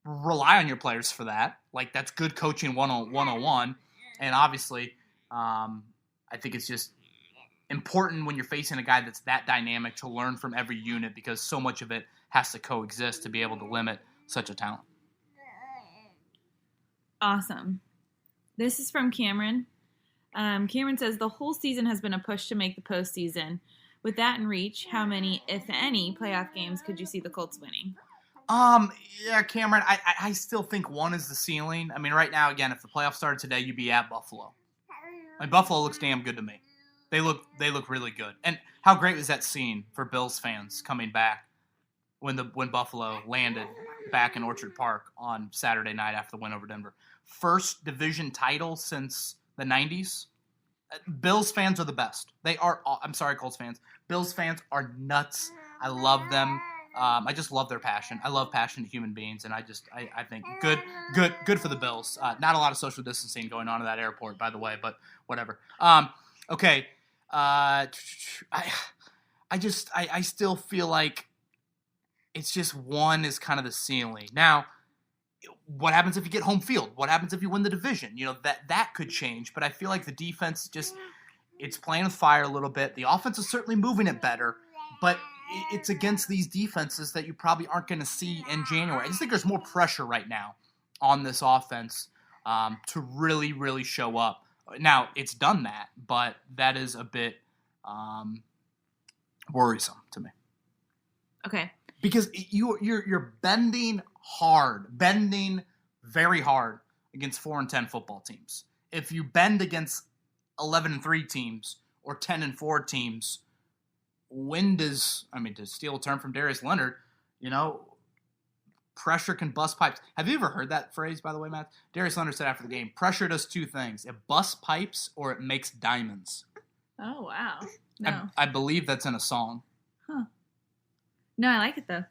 rely on your players for that. Like, that's good coaching 101. And obviously, I think it's just important when you're facing a guy that's that dynamic to learn from every unit, because so much of it has to coexist to be able to limit such a talent. Awesome. This is from Cameron. Cameron says the whole season has been a push to make the postseason. With that in reach, how many, if any, playoff games could you see the Colts winning? Yeah, Cameron, I still think 1 is the ceiling. I mean, right now, again, if the playoffs started today, you'd be at Buffalo. I mean, Buffalo looks damn good to me. They look really good. And how great was that scene for Bills fans coming back when Buffalo landed back in Orchard Park on Saturday night after the win over Denver? First division title since the 90s. Bills fans are the best. They are. I'm sorry, Colts fans. Bills fans are nuts. I love them. I just love their passion. I love passionate human beings, and I think good for the Bills. Not a lot of social distancing going on at that airport, by the way, but whatever. Okay. I still feel like it's just 1 is kind of the ceiling. Now, what happens if you get home field? What happens if you win the division? That could change, but I feel like the defense it's playing with fire a little bit. The offense is certainly moving it better, but it's against these defenses that you probably aren't going to see in January. I just think there's more pressure right now on this offense to really, really show up Now, it's done that, but that is a bit worrisome to me. Okay. Because you're bending very hard against 4-10 football teams. If you bend against 11-3 teams or 10-4 teams, to steal a term from Darius Leonard, pressure can bust pipes. Have you ever heard that phrase, by the way, Matt? Darius Leonard said after the game, pressure does two things. It busts pipes or it makes diamonds. Oh, wow. No. I believe that's in a song. Huh. No, I like it, though.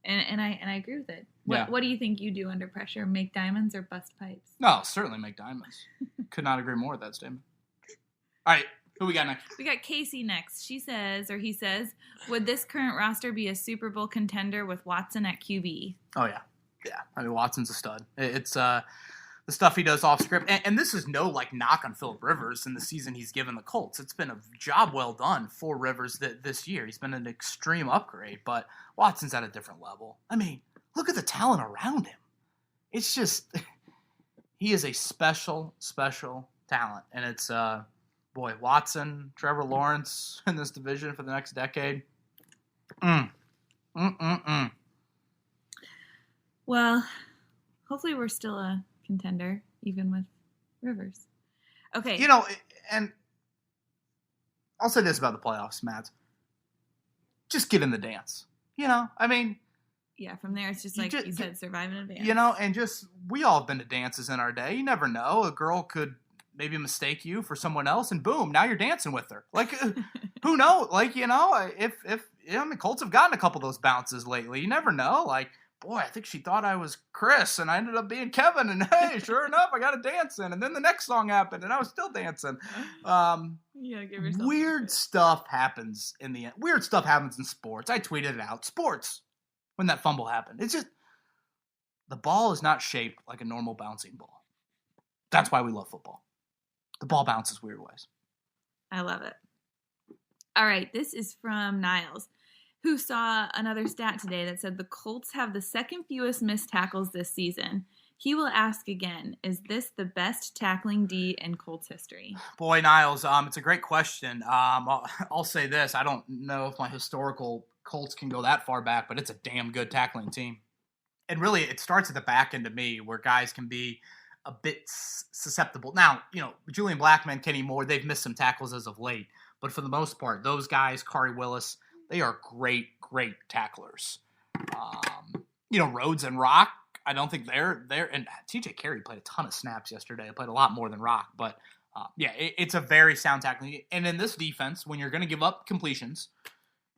And I agree with it. What do you think you do under pressure? Make diamonds or bust pipes? No, certainly make diamonds. Could not agree more with that statement. All right, who we got next? We got Casey next. He says, would this current roster be a Super Bowl contender with Watson at QB? Oh, yeah. Yeah, I mean, Watson's a stud. It's the stuff he does off script. And this is no, knock on Phillip Rivers in the season he's given the Colts. It's been a job well done for Rivers this year. He's been an extreme upgrade, but Watson's at a different level. I mean, look at the talent around him. It's just, he is a special, special talent. And it's, Watson, Trevor Lawrence in this division for the next decade. Well, hopefully we're still a contender, even with Rivers. Okay. And I'll say this about the playoffs, Matt. Just get in the dance. I mean. Yeah, from there it's just like you said, survive in advance. And we all have been to dances in our day. You never know. A girl could maybe mistake you for someone else, and boom, now you're dancing with her. Who knows? If Colts have gotten a couple of those bounces lately. You never know. Boy, I think she thought I was Chris, and I ended up being Kevin, and hey, sure enough, I got a dancing, and then the next song happened, and I was still dancing. Give yourself weird stuff happens in the end. Weird stuff happens in sports. I tweeted it out. Sports, when that fumble happened. It's just, the ball is not shaped like a normal bouncing ball. That's why we love football. The ball bounces weird ways. I love it. All right, this is from Niles, who saw another stat today that said the Colts have the second fewest missed tackles this season. He will ask again, is this the best tackling D in Colts history? Boy, Niles, it's a great question. I'll say this. I don't know if my historical Colts can go that far back, but it's a damn good tackling team. And really, it starts at the back end to me, where guys can be a bit susceptible. Now, Julian Blackmon, Kenny Moore, they've missed some tackles as of late. But for the most part, those guys, Kari Willis, they are great, great tacklers. Rhodes and Rock, I don't think they're and TJ Carey played a ton of snaps yesterday. Played a lot more than Rock, but it's a very sound tackling. And in this defense, when you're going to give up completions,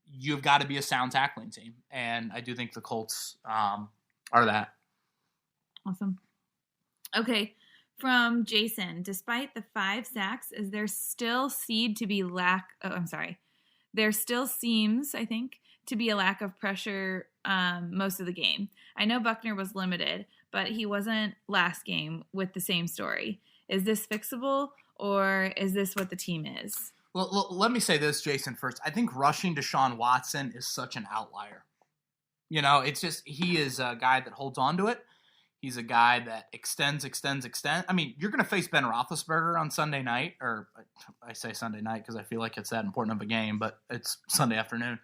you've got to be a sound tackling team. And I do think the Colts are that. Awesome. Okay. From Jason, despite the 5 sacks, there still seems, I think, to be a lack of pressure most of the game. I know Buckner was limited, but he wasn't last game with the same story. Is this fixable, or is this what the team is? Well, let me say this, Jason, first. I think rushing Deshaun Watson is such an outlier. It's just, he is a guy that holds on to it. He's a guy that extends. I mean, you're going to face Ben Roethlisberger on Sunday night, or I say Sunday night because I feel like it's that important of a game, but it's Sunday afternoon.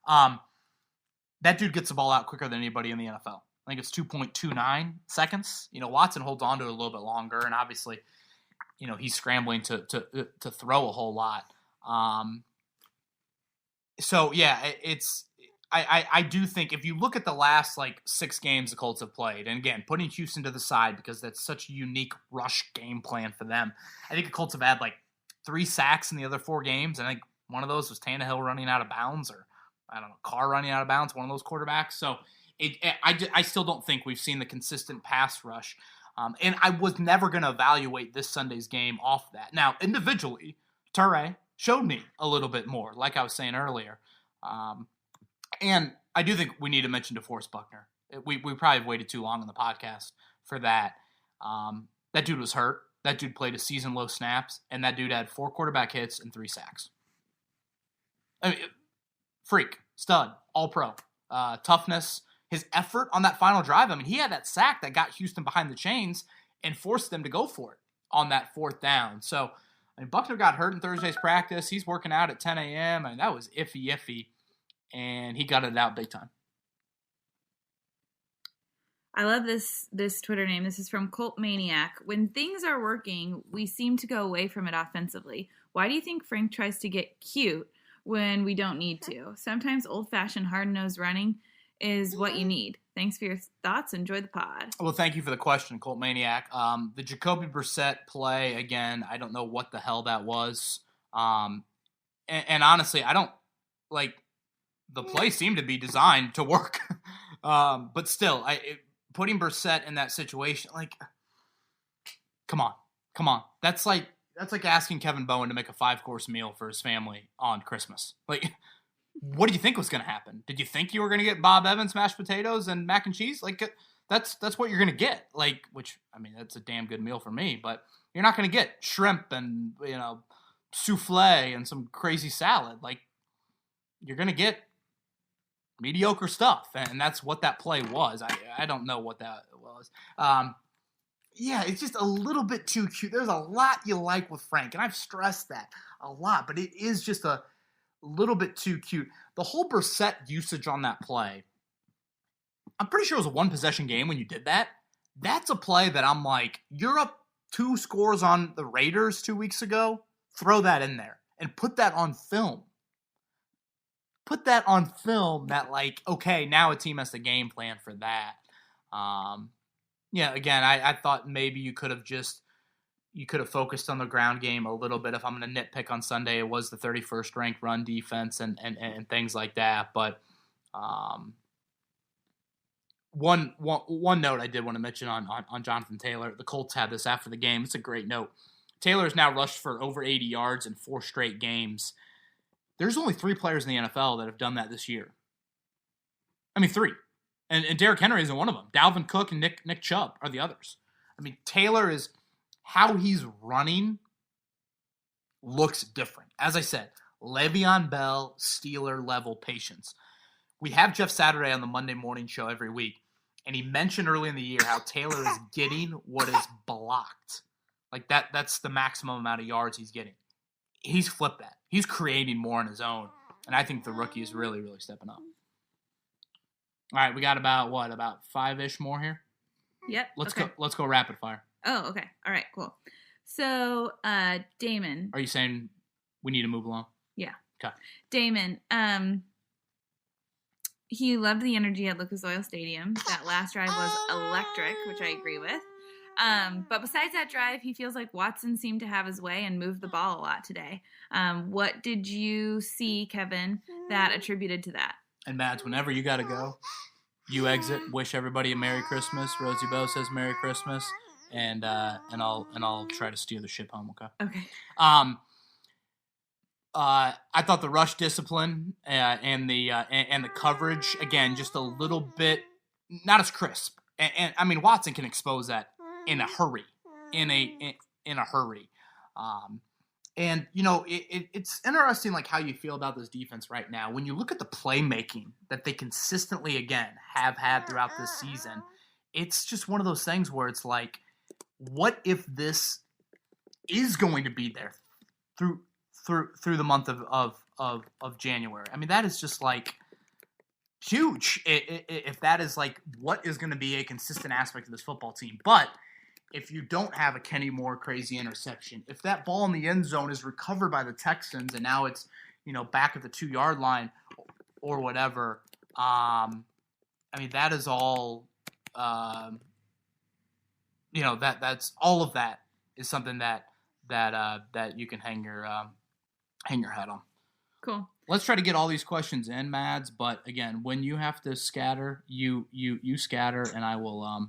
That dude gets the ball out quicker than anybody in the NFL. I think it's 2.29 seconds. Watson holds on to it a little bit longer, and obviously, he's scrambling to throw a whole lot. So yeah, I do think if you look at the last 6 games the Colts have played, and again, putting Houston to the side because that's such a unique rush game plan for them, I think the Colts have had 3 sacks in the other 4 games. I think one of those was Tannehill running out of bounds, or I don't know, Carr running out of bounds, one of those quarterbacks. So I still don't think we've seen the consistent pass rush. And I was never going to evaluate this Sunday's game off that. Now, individually, Toure showed me a little bit more, like I was saying earlier. And I do think we need to mention DeForest Buckner. We probably have waited too long on the podcast for that. That dude was hurt. That dude played a season-low snaps, and that dude had 4 quarterback hits and 3 sacks. I mean, freak, stud, all-pro. Toughness, his effort on that final drive. I mean, he had that sack that got Houston behind the chains and forced them to go for it on that 4th down. So, I mean, Buckner got hurt in Thursday's practice. He's working out at 10 a.m., and that was iffy, and he got it out big time. I love this Twitter name. This is from Colt Maniac. When things are working, we seem to go away from it offensively. Why do you think Frank tries to get cute when we don't need to? Sometimes old-fashioned, hard-nosed running is what you need. Thanks for your thoughts. Enjoy the pod. Well, thank you for the question, Colt Maniac. The Jacoby Brissett play, again, I don't know what the hell that was. And honestly, I don't, like, the play seemed to be designed to work. But still, putting Brissett in that situation, like, come on. That's like asking Kevin Bowen to make a 5-course meal for his family on Christmas. Like, what do you think was going to happen? Did you think you were going to get Bob Evans mashed potatoes and mac and cheese? Like, that's what you're going to get. Like, which, I mean, that's a damn good meal for me, but you're not going to get shrimp and, souffle and some crazy salad. Like, you're going to get mediocre stuff, and that's what that play was. I don't know what that was. Yeah, it's just a little bit too cute. There's a lot you like with Frank, and I've stressed that a lot, but it is just a little bit too cute. The whole Brissett usage on that play, I'm pretty sure it was a 1-possession game when you did that. That's a play that I'm like, you're up 2 scores on the Raiders 2 weeks ago. Throw that in there and put that on film. Put that on film that, like, okay, now a team has a game plan for that. Yeah, again, I thought maybe you could have focused on the ground game a little bit. If I'm going to nitpick on Sunday, it was the 31st ranked run defense and things like that. But one note I did want to mention on Jonathan Taylor. The Colts had this after the game. It's a great note. Taylor has now rushed for over 80 yards in 4 straight games. There's only 3 players in the NFL that have done that this year. I mean, 3. And Derrick Henry isn't one of them. Dalvin Cook and Nick Chubb are the others. I mean, Taylor is, how he's running looks different. As I said, Le'Veon Bell, Steeler level patience. We have Jeff Saturday on the Monday morning show every week, and he mentioned early in the year how Taylor is getting what is blocked. Like that's the maximum amount of yards he's getting. He's flipped that. He's creating more on his own, and I think the rookie is really, really stepping up. All right, we got about 5-ish more here? Yep. Let's go rapid fire. Oh, okay. All right, cool. So, Damon. Are you saying we need to move along? Yeah. Okay. Damon, he loved the energy at Lucas Oil Stadium. That last drive was electric, which I agree with. But besides that drive, he feels like Watson seemed to have his way and moved the ball a lot today. What did you see, Kevin, that attributed to that? And Mads, whenever you got to go, you exit, wish everybody a Merry Christmas. Rosie Bo says Merry Christmas, and I'll try to steer the ship home. Okay. Okay. I thought the rush discipline and the coverage, again, just a little bit not as crisp. And I mean, Watson can expose that in a hurry, in a hurry. And it's interesting, like, how you feel about this defense right now. When you look at the playmaking that they consistently, again, have had throughout this season, it's just one of those things where it's like, what if this is going to be there through the month of January? I mean, that is just like huge. If that is like what is going to be a consistent aspect of this football team, but if you don't have a Kenny Moore crazy interception, if that ball in the end zone is recovered by the Texans and now it's, back at the 2-yard line or whatever, I mean, that is all, that's all of that is something that you can hang your head on. Cool. Let's try to get all these questions in, Mads, but again, when you have to scatter, you scatter, and I will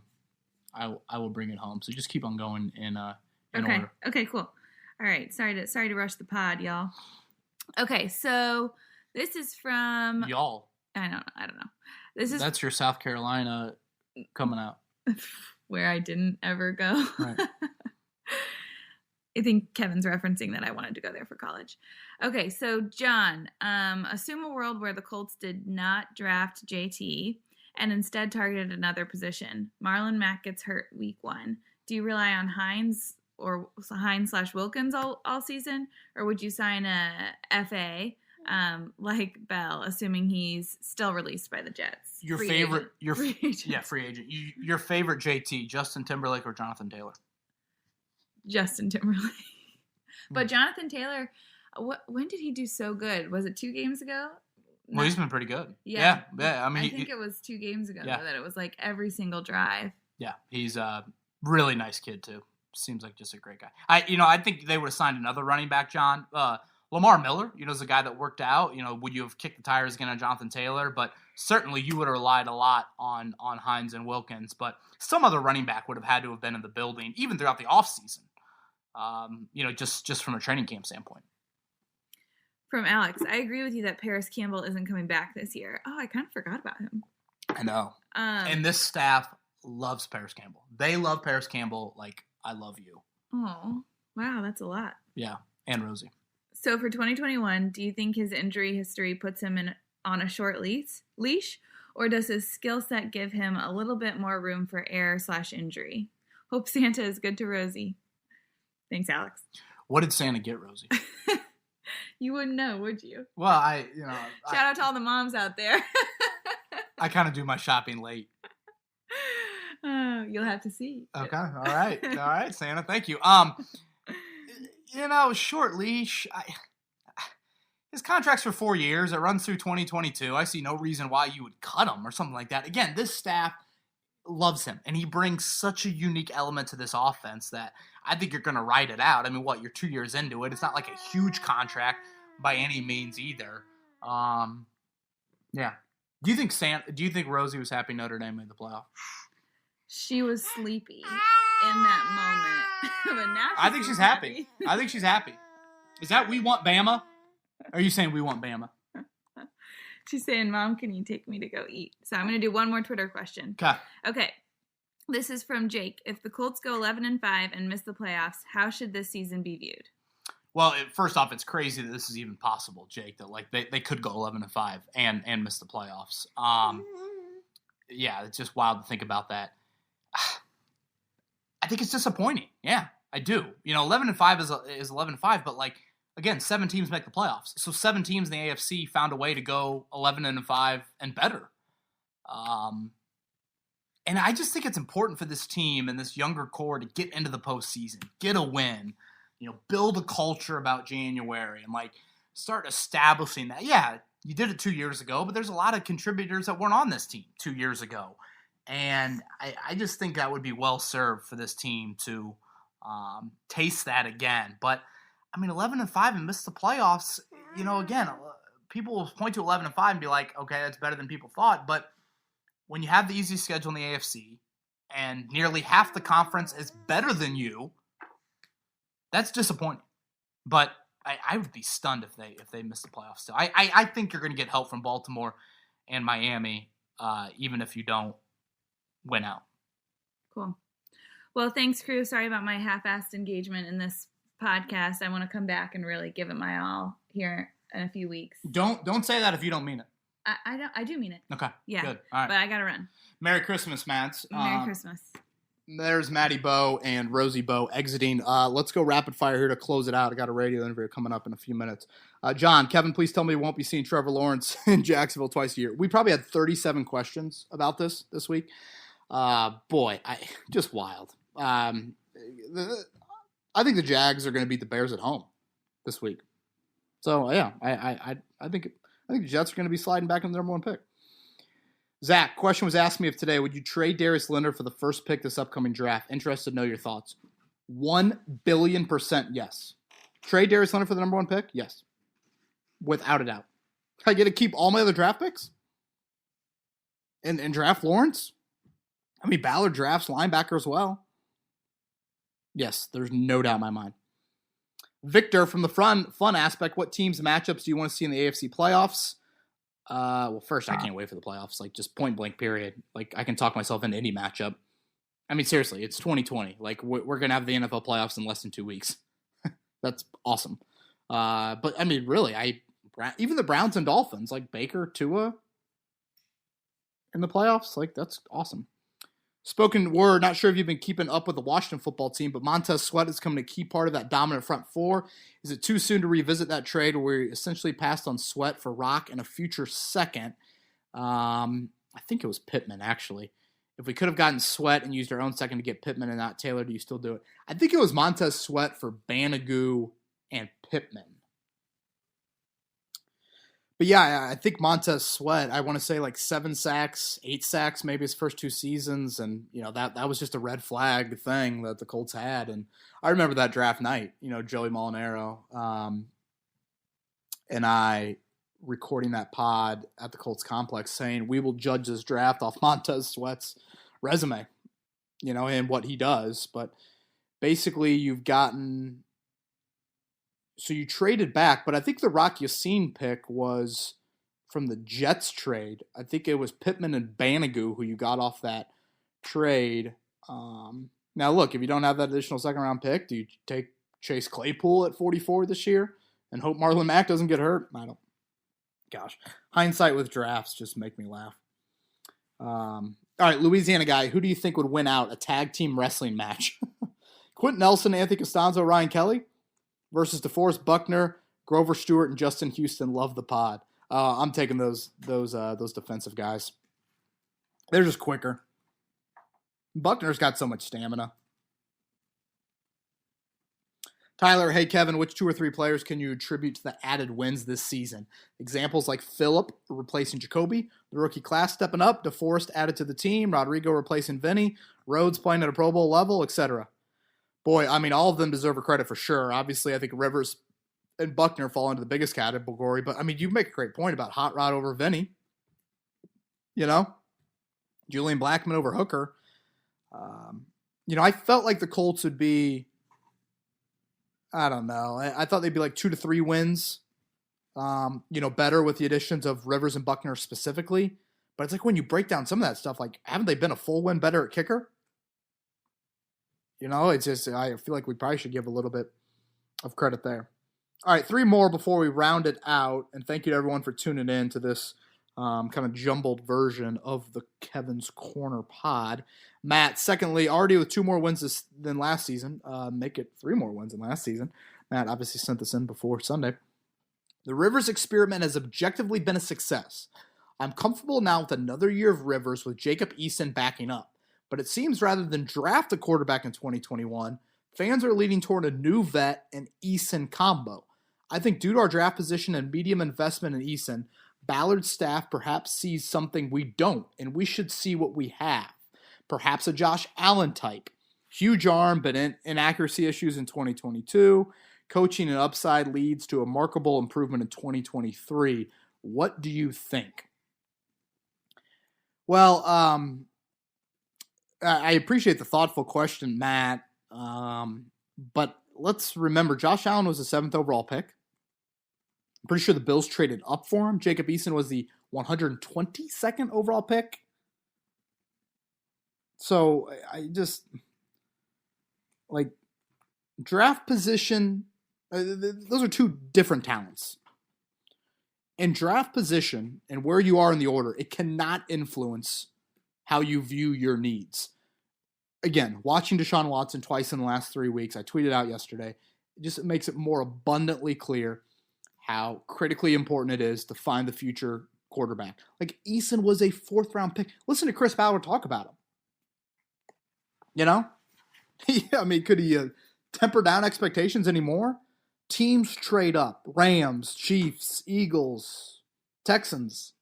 bring it home. So just keep on going in order. Okay, cool. All right. Sorry to rush the pod, y'all. Okay, so this is from y'all. I don't know. That's your South Carolina coming out. Where I didn't ever go. Right. I think Kevin's referencing that I wanted to go there for college. Okay, so John, assume a world where the Colts did not draft JT and instead targeted another position. Marlon Mack gets hurt week 1. Do you rely on Hines or Hines/Wilkins all season, or would you sign a FA like Bell, assuming he's still released by the Jets? Free agent. Yeah, free agent. Your favorite JT, Justin Timberlake or Jonathan Taylor? Justin Timberlake. But Jonathan Taylor, when did he do so good? Was it 2 games ago? Well, he's been pretty good. Yeah. I mean, I think it was 2 games ago that it was like every single drive. Yeah, he's a really nice kid too. Seems like just a great guy. I think they would have signed another running back, John. Lamar Miller, is a guy that worked out. Would you have kicked the tires again on Jonathan Taylor? But certainly you would have relied a lot on Hines and Wilkins. But some other running back would have had to have been in the building, even throughout the offseason. Just from a training camp standpoint. From Alex, I agree with you that Paris Campbell isn't coming back this year. Oh, I kind of forgot about him. I know. And this staff loves Paris Campbell. They love Paris Campbell like I love you. Oh, wow, that's a lot. Yeah, and Rosie. So for 2021, do you think his injury history puts him on a short leash, or does his skill set give him a little bit more room for error/injury? Hope Santa is good to Rosie. Thanks, Alex. What did Santa get Rosie? You wouldn't know, would you? Well, shout out to all the moms out there. I kind of do my shopping late. You'll have to see. Okay. All right, Santa. Thank you. Short leash. His contract's for 4 years. It runs through 2022. I see no reason why you would cut him or something like that. Again, this staff loves him, and he brings such a unique element to this offense that I think you're going to ride it out. I mean, you're 2 years into it. It's not like a huge contract by any means either. Yeah. Do you think Rosie was happy Notre Dame made the playoff? She was sleepy in that moment. But now I think she's happy. I think she's happy. Is that we want Bama? Or are you saying we want Bama? She's saying, Mom, can you take me to go eat? So I'm going to do one more Twitter question. Okay. This is from Jake. If the Colts go 11-5 and miss the playoffs, how should this season be viewed? Well, first off, it's crazy that this is even possible, Jake, that they could go 11-5 and miss the playoffs. Yeah, it's just wild to think about that. I think it's disappointing. Yeah, I do. 11-5 is 11-5, but again, 7 teams make the playoffs. So 7 teams in the AFC found a way to go 11-5 and better. And I just think it's important for this team and this younger core to get into the postseason, get a win, build a culture about January and start establishing that. Yeah, you did it 2 years ago, but there's a lot of contributors that weren't on this team 2 years ago. And I just think that would be well served for this team to taste that again. But, 11-5 and miss the playoffs, again, people will point to 11-5 and be like, okay, that's better than people thought. But when you have the easiest schedule in the AFC and nearly half the conference is better than you, that's disappointing. But I would be stunned if they miss the playoffs still. I think you're going to get help from Baltimore and Miami, even if you don't win out. Cool. Well, thanks, crew. Sorry about my half-assed engagement in this podcast. I want to come back and really give it my all here in a few weeks. Don't say that if you don't mean it. I do mean it. Okay. Yeah. Good. All right. But I gotta run. Merry Christmas, Mads. Merry Christmas. There's Maddie Bowe and Rosie Bowe exiting. Let's go rapid fire here to close it out. I got a radio interview coming up in a few minutes. John, Kevin, please tell me we won't be seeing Trevor Lawrence in Jacksonville twice a year. We probably had 37 questions about this week. Just wild. I think the Jags are going to beat the Bears at home this week. So yeah, I think the Jets are going to be sliding back in the number 1 pick. Zach, question was asked me if today, would you trade Darius Leonard for the first pick this upcoming draft? Interested to know your thoughts. 1,000,000,000% yes. Trade Darius Leonard for the number 1 pick? Yes. Without a doubt. I get to keep all my other draft picks? And draft Lawrence? Ballard drafts linebacker as well. Yes, there's no doubt in my mind. Victor, from the fun aspect, what teams and matchups do you want to see in the AFC playoffs? Well, first, I can't wait for the playoffs. Just point blank, period. I can talk myself into any matchup. Seriously, it's 2020. We're going to have the NFL playoffs in less than 2 weeks. That's awesome. But, really, even the Browns and Dolphins, Baker, Tua in the playoffs, that's awesome. Spoken word, not sure if you've been keeping up with the Washington football team, but Montez Sweat is coming a key part of that dominant front four. Is it too soon to revisit that trade where we essentially passed on Sweat for Rock and a future second? I think it was Pittman, actually. If we could have gotten Sweat and used our own second to get Pittman and not Taylor, do you still do it? I think it was Montez Sweat for Banagoo and Pittman. But yeah, I think Montez Sweat, I want to say like 7 sacks, 8 sacks, maybe his first 2 seasons. And, that was just a red flag thing that the Colts had. And I remember that draft night, Joey Molinaro and I recording that pod at the Colts complex saying we will judge this draft off Montez Sweat's resume, and what he does. But basically you've gotten... So you traded back, but I think the Rock Yassin pick was from the Jets trade. I think it was Pittman and Banagoo who you got off that trade. Now, look, if you don't have that additional second-round pick, do you take Chase Claypool at 44 this year and hope Marlon Mack doesn't get hurt? I don't. Gosh, hindsight with drafts just make me laugh. All right, Louisiana guy, who do you think would win out a tag team wrestling match? Quentin Nelson, Anthony Costanzo, Ryan Kelly? Versus DeForest Buckner, Grover Stewart, and Justin Houston. Love the pod. I'm taking those defensive guys. They're just quicker. Buckner's got so much stamina. Tyler, hey Kevin, which 2 or 3 players can you attribute to the added wins this season? Examples like Phillip replacing Jacoby, the rookie class stepping up, DeForest added to the team, Rodrigo replacing Vinny, Rhodes playing at a Pro Bowl level, etc. Boy, all of them deserve a credit for sure. Obviously, I think Rivers and Buckner fall into the biggest category. But, you make a great point about Hot Rod over Vinny. Julian Blackmon over Hooker. I felt like the Colts would be, I don't know. I thought they'd be like 2 to 3 wins, better with the additions of Rivers and Buckner specifically. But it's like when you break down some of that stuff, like, haven't they been a full win better at kicker? It's just, I feel like we probably should give a little bit of credit there. All right, 3 more before we round it out. And thank you to everyone for tuning in to this kind of jumbled version of the Kevin's Corner pod. Matt, secondly, already with 2 more wins than last season. Make it 3 more wins than last season. Matt obviously sent this in before Sunday. The Rivers experiment has objectively been a success. I'm comfortable now with another year of Rivers with Jacob Eason backing up. But it seems rather than draft a quarterback in 2021, fans are leaning toward a new vet and Eason combo. I think due to our draft position and medium investment in Eason, Ballard's staff perhaps sees something we don't, and we should see what we have. Perhaps a Josh Allen type. Huge arm, but inaccuracy issues in 2022. Coaching and upside leads to a remarkable improvement in 2023. What do you think? Well, I appreciate the thoughtful question, Matt. But let's remember, Josh Allen was the 7th overall pick. I'm pretty sure the Bills traded up for him. Jacob Eason was the 122nd overall pick. So I just, like, draft position, those are 2 different talents. In draft position and where you are in the order, it cannot influence how you view your needs. Again, watching Deshaun Watson twice in the last 3 weeks, I tweeted out yesterday, it just makes it more abundantly clear how critically important it is to find the future quarterback. Like, Eason was a 4th-round pick. Listen to Chris Ballard talk about him. Could he temper down expectations anymore? Teams trade up. Rams, Chiefs, Eagles, Texans.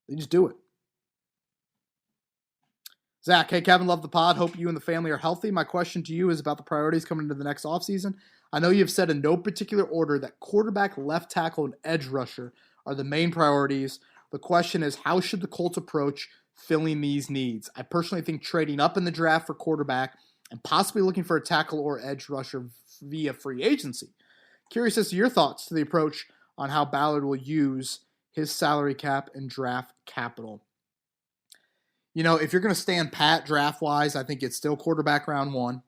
They just do it. Zach, hey, Kevin, love the pod. Hope you and the family are healthy. My question to you is about the priorities coming into the next offseason. I know you've said in no particular order that quarterback, left tackle, and edge rusher are the main priorities. The question is, how should the Colts approach filling these needs? I personally think trading up in the draft for quarterback and possibly looking for a tackle or edge rusher via free agency. Curious as to your thoughts to the approach on how Ballard will use his salary cap and draft capital. If you're going to stand pat draft-wise, I think it's still quarterback round 1.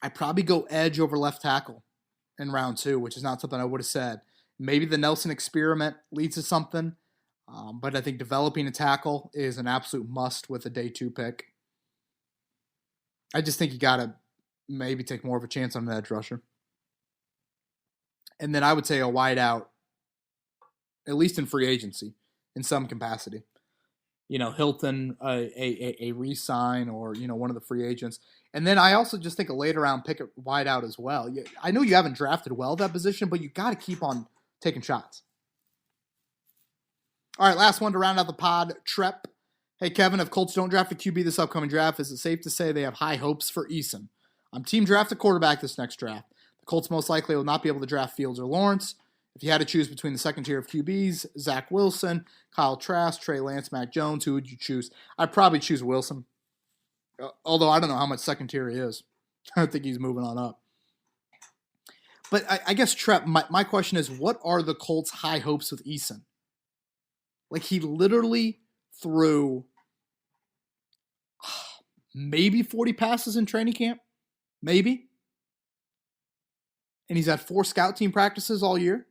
I'd probably go edge over left tackle in round 2, which is not something I would have said. Maybe the Nelson experiment leads to something. But I think developing a tackle is an absolute must with a day 2 pick. I just think you got to maybe take more of a chance on an edge rusher. And then I would say a wideout, at least in free agency, in some capacity. Hilton, a re-sign, or, one of the free agents. And then I also just think a later round pick at wideout as well. I know you haven't drafted well that position, but you got to keep on taking shots. All right, last one to round out the pod, Trep. Hey, Kevin, if Colts don't draft a QB this upcoming draft, is it safe to say they have high hopes for Eason? I'm team draft a quarterback this next draft. The Colts most likely will not be able to draft Fields or Lawrence. If you had to choose between the second tier of QBs, Zach Wilson, Kyle Trask, Trey Lance, Mac Jones, who would you choose? I'd probably choose Wilson, although I don't know how much second tier he is. I don't think he's moving on up. But I guess, Trep, my question is, what are the Colts' high hopes with Eason? Like, he literally threw maybe 40 passes in training camp. Maybe. And he's had 4 scout team practices all year.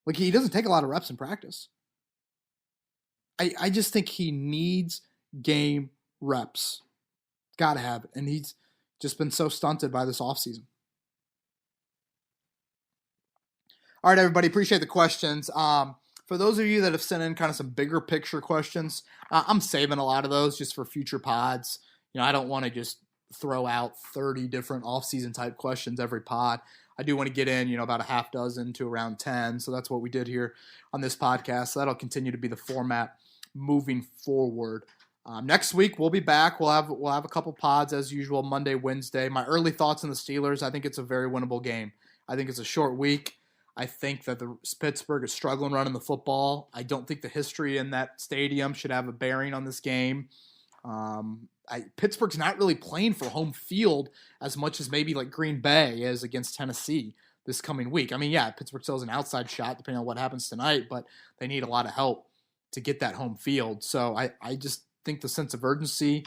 Like, he doesn't take a lot of reps in practice. I just think he needs game reps. Got to have it. And he's just been so stunted by this offseason. All right, everybody. Appreciate the questions. For those of you that have sent in kind of some bigger picture questions, I'm saving a lot of those just for future pods. I don't want to just throw out 30 different offseason type questions every pod. I do want to get in, about a half dozen to around 10. So that's what we did here on this podcast. So that'll continue to be the format moving forward. Next week we'll be back. We'll have a couple pods as usual, Monday, Wednesday. My early thoughts on the Steelers. I think it's a very winnable game. I think it's a short week. I think that the Pittsburgh is struggling running the football. I don't think the history in that stadium should have a bearing on this game. Pittsburgh's not really playing for home field as much as maybe like Green Bay is against Tennessee this coming week. I mean, yeah, Pittsburgh still has an outside shot depending on what happens tonight, but they need a lot of help to get that home field. So I just think the sense of urgency,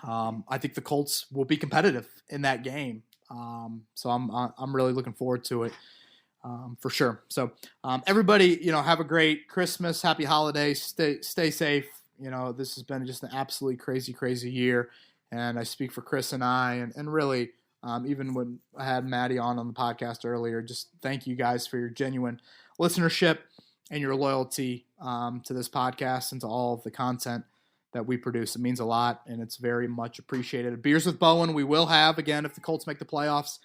I think the Colts will be competitive in that game. So I'm really looking forward to it. For sure. So everybody, have a great Christmas, happy holidays, stay safe. This has been just an absolutely crazy, crazy year. And I speak for Chris and I, and really, even when I had Maddie on the podcast earlier, just thank you guys for your genuine listenership and your loyalty to this podcast and to all of the content that we produce. It means a lot, and it's very much appreciated. Beers with Bowen we will have, again, if the Colts make the playoffs.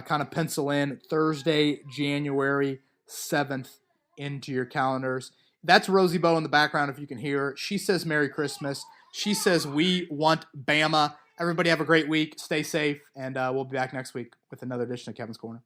Kind of pencil in Thursday, January 7th into your calendars. That's Rosie Bowe in the background, if you can hear her. She says Merry Christmas. She says we want Bama. Everybody have a great week. Stay safe, and we'll be back next week with another edition of Kevin's Corner.